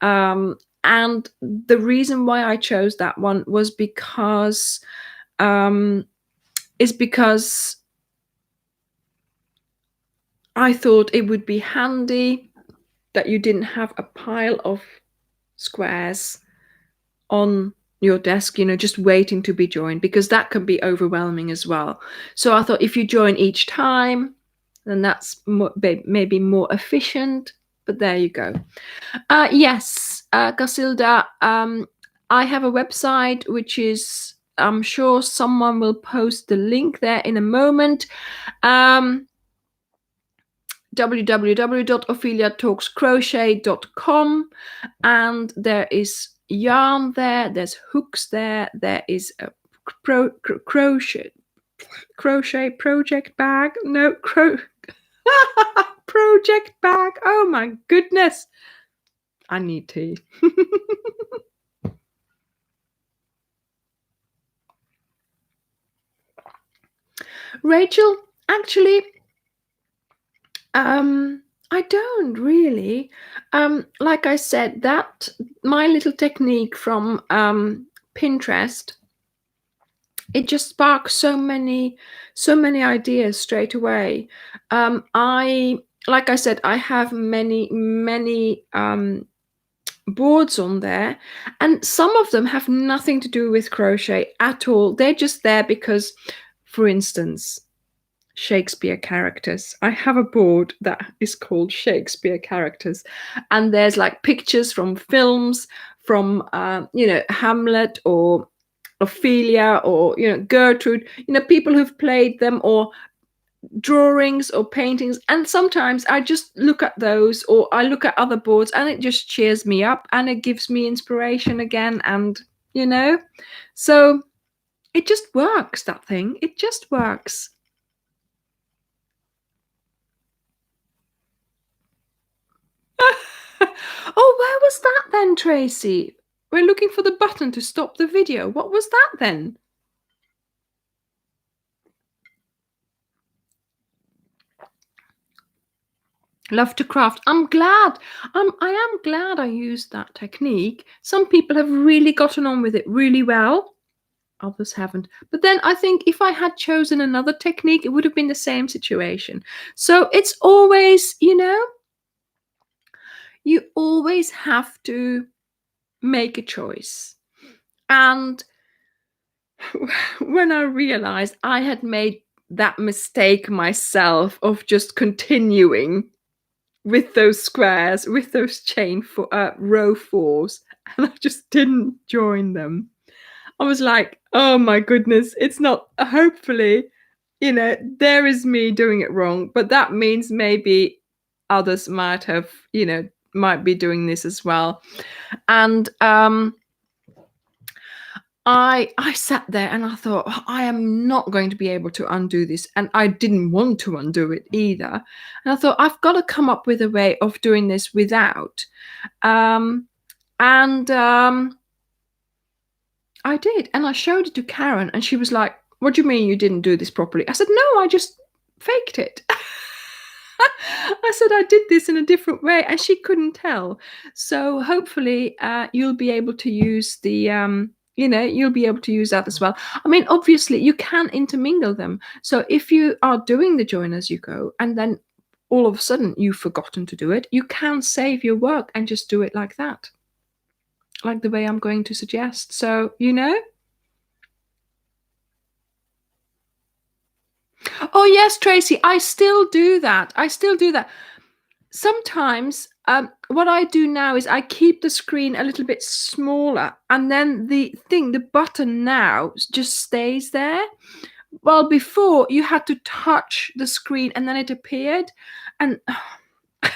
and the reason why I chose that one was because I thought it would be handy that you didn't have a pile of squares on your desk, just waiting to be joined, because that can be overwhelming as well. So I thought if you join each time, then that's maybe more efficient. But there you go. Yes, Casilda, I have a website, which is, I'm sure someone will post the link there in a moment. www.opheliatalkscrochet.com, and there is yarn there's hooks there is a crochet project bag, project bag. Oh my goodness, I need tea. Rachel, actually, I don't really. Like I said, that my little technique from Pinterest, it just sparks so many ideas straight away. Like I said, I have many boards on there, and some of them have nothing to do with crochet at all. They're just there because, for instance, Shakespeare characters. I have a board that is called Shakespeare characters, and there's like pictures from films, from Hamlet or Ophelia or Gertrude, people who've played them, or drawings or paintings. And sometimes I just look at those, or I look at other boards, and it just cheers me up and it gives me inspiration again. And so it just works, that thing. It just works. Oh, where was that then, Tracy? We're looking for the button to stop the video. What was that then? Love to craft. I'm glad. I am glad I used that technique. Some people have really gotten on with it really well. Others haven't. But then I think if I had chosen another technique, it would have been the same situation. So it's always, you always have to make a choice. And when I realized I had made that mistake myself of just continuing with those squares, with those chain for row 4s, and I just didn't join them. I was like, oh my goodness, it's not, hopefully, there is me doing it wrong, but that means maybe others might have, might be doing this as well. And I sat there and I thought, I am not going to be able to undo this. And I didn't want to undo it either. And I thought, I've got to come up with a way of doing this without. I did. And I showed it to Karen and she was like, what do you mean you didn't do this properly? I said, no, I just faked it. I said I did this in a different way and she couldn't tell. So hopefully you'll be able to use the you'll be able to use that as well. I mean, obviously you can intermingle them. So if you are doing the join as you go and then all of a sudden you've forgotten to do it, you can save your work and just do it like that, like the way I'm going to suggest. So oh yes, Tracy, I still do that. Sometimes what I do now is I keep the screen a little bit smaller and then the button now just stays there. Well, before you had to touch the screen and then it appeared, and I'm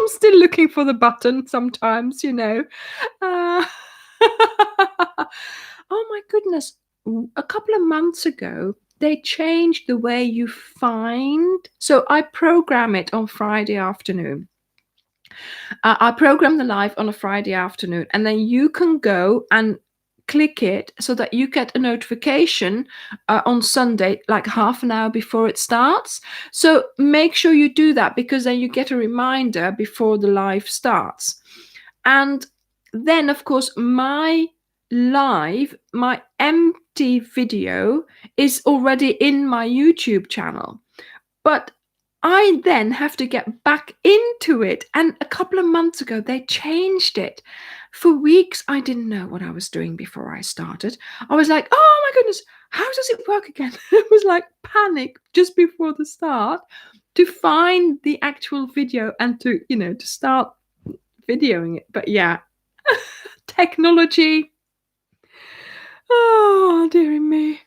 still looking for the button sometimes, oh my goodness, a couple of months ago they changed the way you find. So I program it on Friday afternoon. I program the live on a Friday afternoon, and then you can go and click it so that you get a notification on Sunday, like half an hour before it starts. So make sure you do that, because then you get a reminder before the live starts. And then, of course, my empty video is already in my YouTube channel. But I then have to get back into it. And a couple of months ago, they changed it. For weeks, I didn't know what I was doing before I started. I was like, oh my goodness, how does it work again? It was like panic just before the start to find the actual video and to start videoing it. But yeah, technology. Oh, dearie me.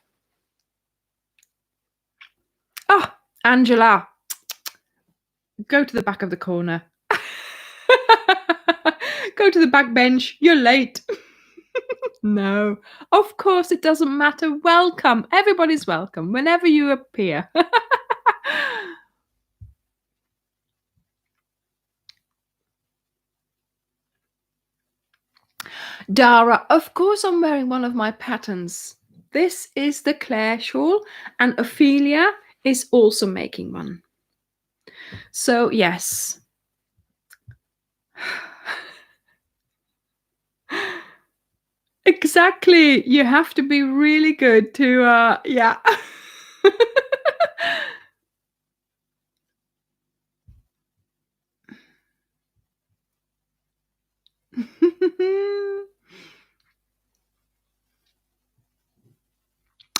Oh, Angela, go to the back of the corner. Go to the back bench. You're late. No, of course it doesn't matter. Welcome. Everybody's welcome whenever you appear. Dara, of course I'm wearing one of my patterns. This is the Claire shawl, and Ophelia is also making one. So yes. Exactly. You have to be really good to yeah.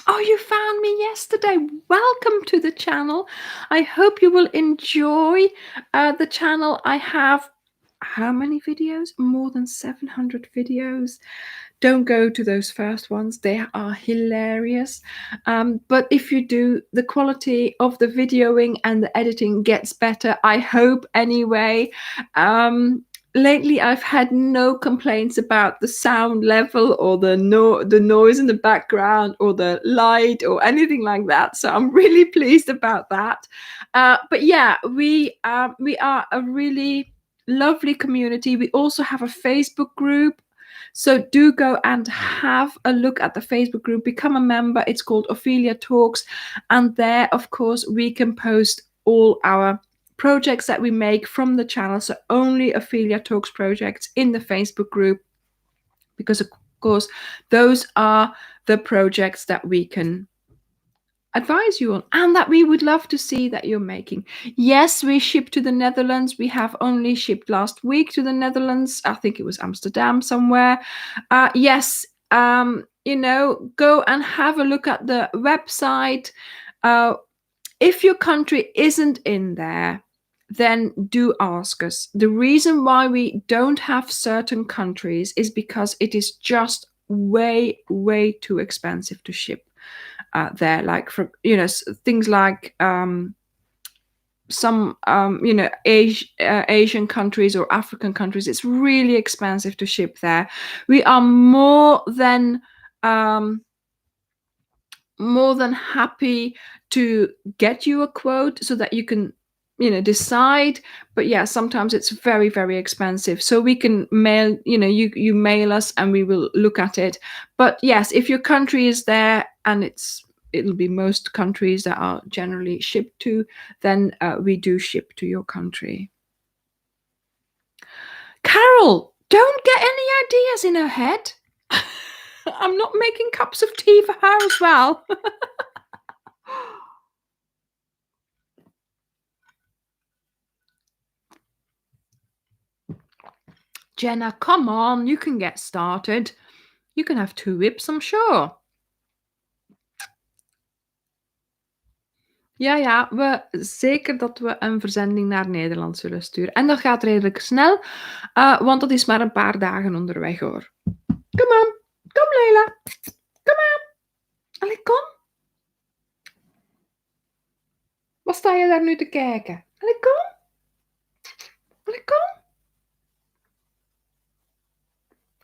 Oh, you found me yesterday. Welcome to the channel. I hope you will enjoy the channel. I have how many videos? More than 700 videos. Don't go to those first ones. They are hilarious. But if you do, the quality of the videoing and the editing gets better, I hope anyway. Lately, I've had no complaints about the sound level or the noise in the background or the light or anything like that. So I'm really pleased about that. But yeah, we are a really lovely community. We also have a Facebook group. So do go and have a look at the Facebook group. Become a member. It's called Ophelia Talks. And there, of course, we can post all our projects that we make from the channel. So only Ophelia Talks projects in the Facebook group, because of course those are the projects that we can advise you on and that we would love to see that you're making. Yes, we ship to the Netherlands. We have only shipped last week to the Netherlands. I think it was Amsterdam somewhere. Yes, go and have a look at the website. If your country isn't in there, then do ask us. The reason why we don't have certain countries is because it is just way, way too expensive to ship there. Like for things like some Asian countries or African countries, it's really expensive to ship there. We are more than happy to get you a quote so that you can decide, but yeah, sometimes it's very, very expensive, so we can mail, you mail us and we will look at it. But yes, if your country is there, and it'll be most countries that are generally shipped to, then we do ship to your country. Carol, don't get any ideas in her head. I'm not making cups of tea for her as well. Jenna, come on, you can get started. You can have 2 whips, I'm sure. Ja, zeker dat we een verzending naar Nederland zullen sturen. En dat gaat redelijk snel, want dat is maar een paar dagen onderweg, hoor. Kom Leila. Kom aan. Allee, kom. Wat sta je daar nu te kijken? Allee, kom. Allee, kom.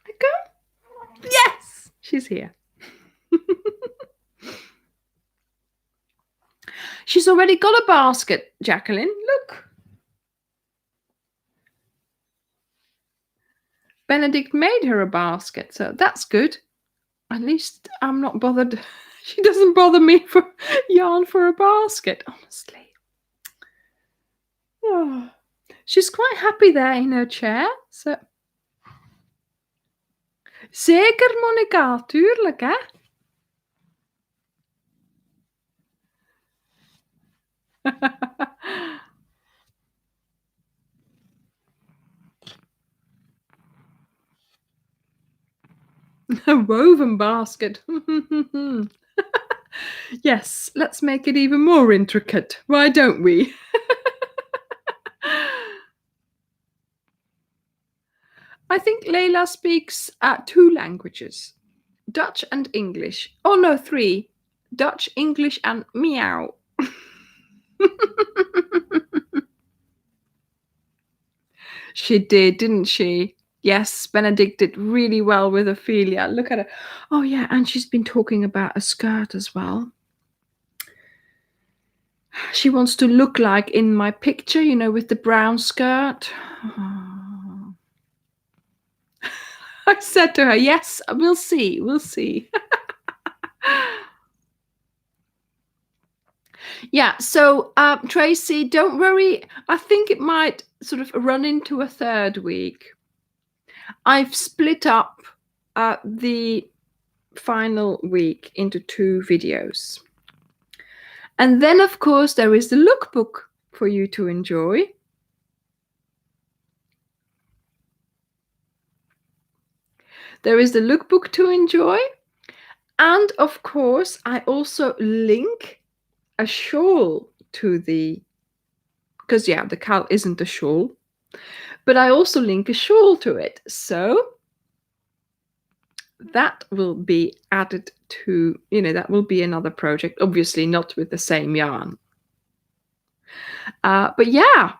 Allee, kom. Yes! She's here. She's already got a basket, Jacqueline. Look. Benedict made her a basket, so that's good. At least I'm not bothered. She doesn't bother me for yarn for a basket, honestly. Oh, she's quite happy there in her chair. So. Zeker, Monica, tuurlijk, hè? A woven basket. Yes, let's make it even more intricate. Why don't we? I think Leila speaks 2 languages, Dutch and English. Oh no, 3. Dutch, English, and meow. She did, didn't she? Yes, Benedict did really well with Ophelia. Look at her. Oh yeah, and she's been talking about a skirt as well. She wants to look like in my picture, with the brown skirt. Oh. I said to her, yes, we'll see. Yeah, so Tracy, don't worry. I think it might sort of run into a 3rd week. I've split up the final week into 2 videos. And then, of course, there is the lookbook for you to enjoy. There is the lookbook to enjoy. And, of course, I also link a shawl to because, yeah, the cowl isn't a shawl. But I also link a shawl to it. So that will be added to, that will be another project. Obviously not with the same yarn. But yeah.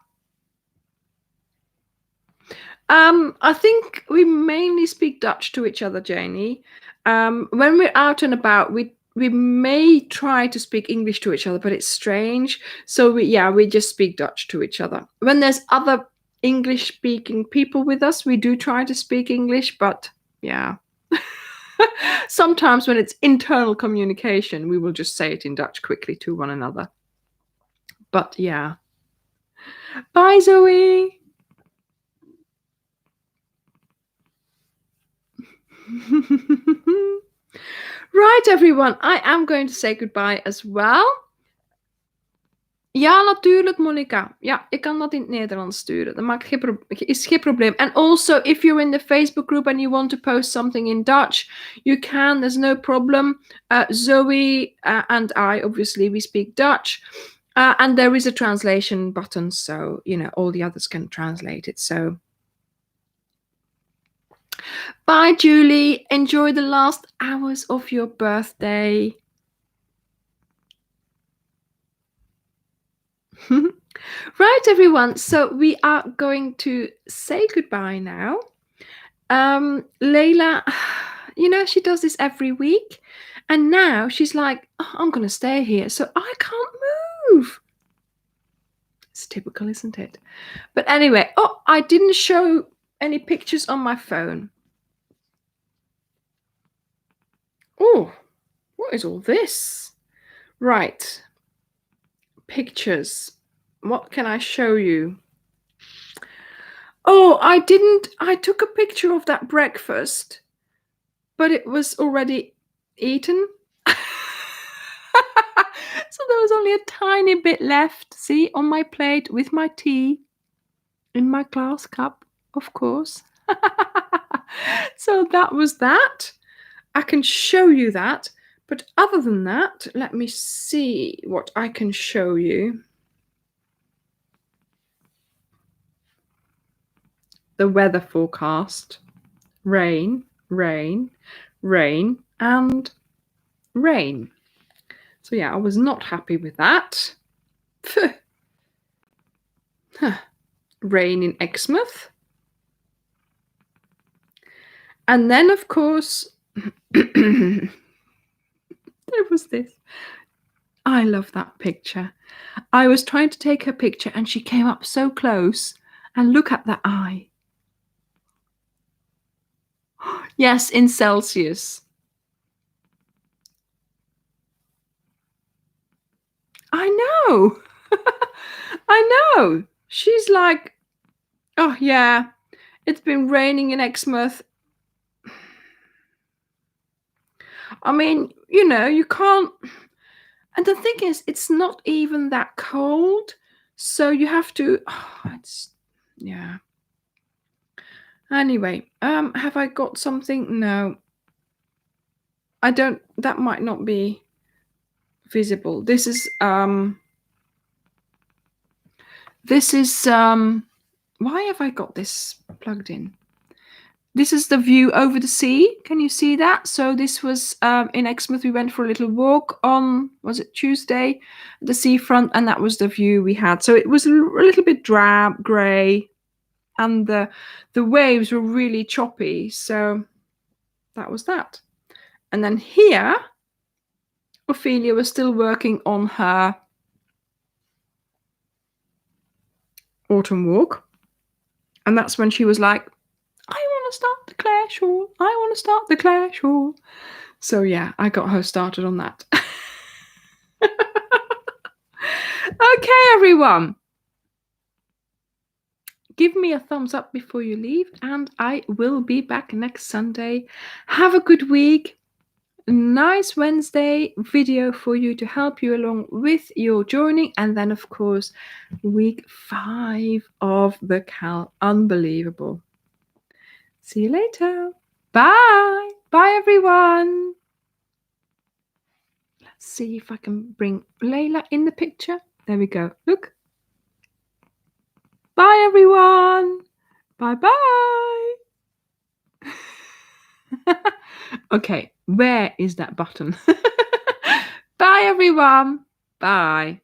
I think we mainly speak Dutch to each other, Janie. When we're out and about, we may try to speak English to each other, but it's strange. So we just speak Dutch to each other. When there's other English-speaking people with us, we do try to speak English, but yeah. Sometimes when it's internal communication, we will just say it in Dutch quickly to one another. But yeah. Bye, Zoe. Right, everyone, I am going to say goodbye as well. Ja, natuurlijk, Monica. Ja, ik kan dat in het Nederlands sturen. Dat maakt is geen probleem. And also, if you're in the Facebook group and you want to post something in Dutch, you can. There's no problem. Zoe and I, obviously, we speak Dutch. And there is a translation button, so, all the others can translate it. So, bye, Julie. Enjoy the last hours of your birthday. Right, everyone. So we are going to say goodbye now. Layla, she does this every week. And now she's like, oh, I'm going to stay here. So I can't move. It's typical, isn't it? But anyway, I didn't show any pictures on my phone. Oh, what is all this? Right. Pictures. What can I show you? Oh, I took a picture of that breakfast, but it was already eaten. So there was only a tiny bit left, see, on my plate with my tea in my glass cup, of course. So that was that. I can show you that. But other than that, let me see what I can show you. The weather forecast. Rain, rain, rain, and rain. So yeah, I was not happy with that. Rain in Exmouth. And then, of course, there was this. I love that picture. I was trying to take her picture and she came up so close. And look at that eye. Yes, in Celsius. I know. I know. She's like, oh, yeah, it's been raining in Exmouth. I mean, you can't. And the thing is, it's not even that cold. So you have to. Yeah. Anyway, have I got something? No. I don't. That might not be visible. This is. Why have I got this plugged in? This is the view over the sea. Can you see that? So this was in Exmouth. We went for a little walk on, was it Tuesday, the seafront, and that was the view we had. So it was a little bit drab, grey, and the waves were really choppy. So that was that. And then here, Ophelia was still working on her autumn walk. And that's when she was like, I want to start the Claire shawl. I want to start the Claire shawl. So yeah, I got her started on that. Okay, everyone. Give me a thumbs up before you leave, and I will be back next Sunday. Have a good week. Nice Wednesday video for you to help you along with your joining. And then, of course, week 5 of the Cowl. Unbelievable. See you later. Bye. Bye, everyone. Let's see if I can bring Layla in the picture. There we go. Look. Bye, everyone. Bye-bye. Okay, where is that button? Bye, everyone. Bye.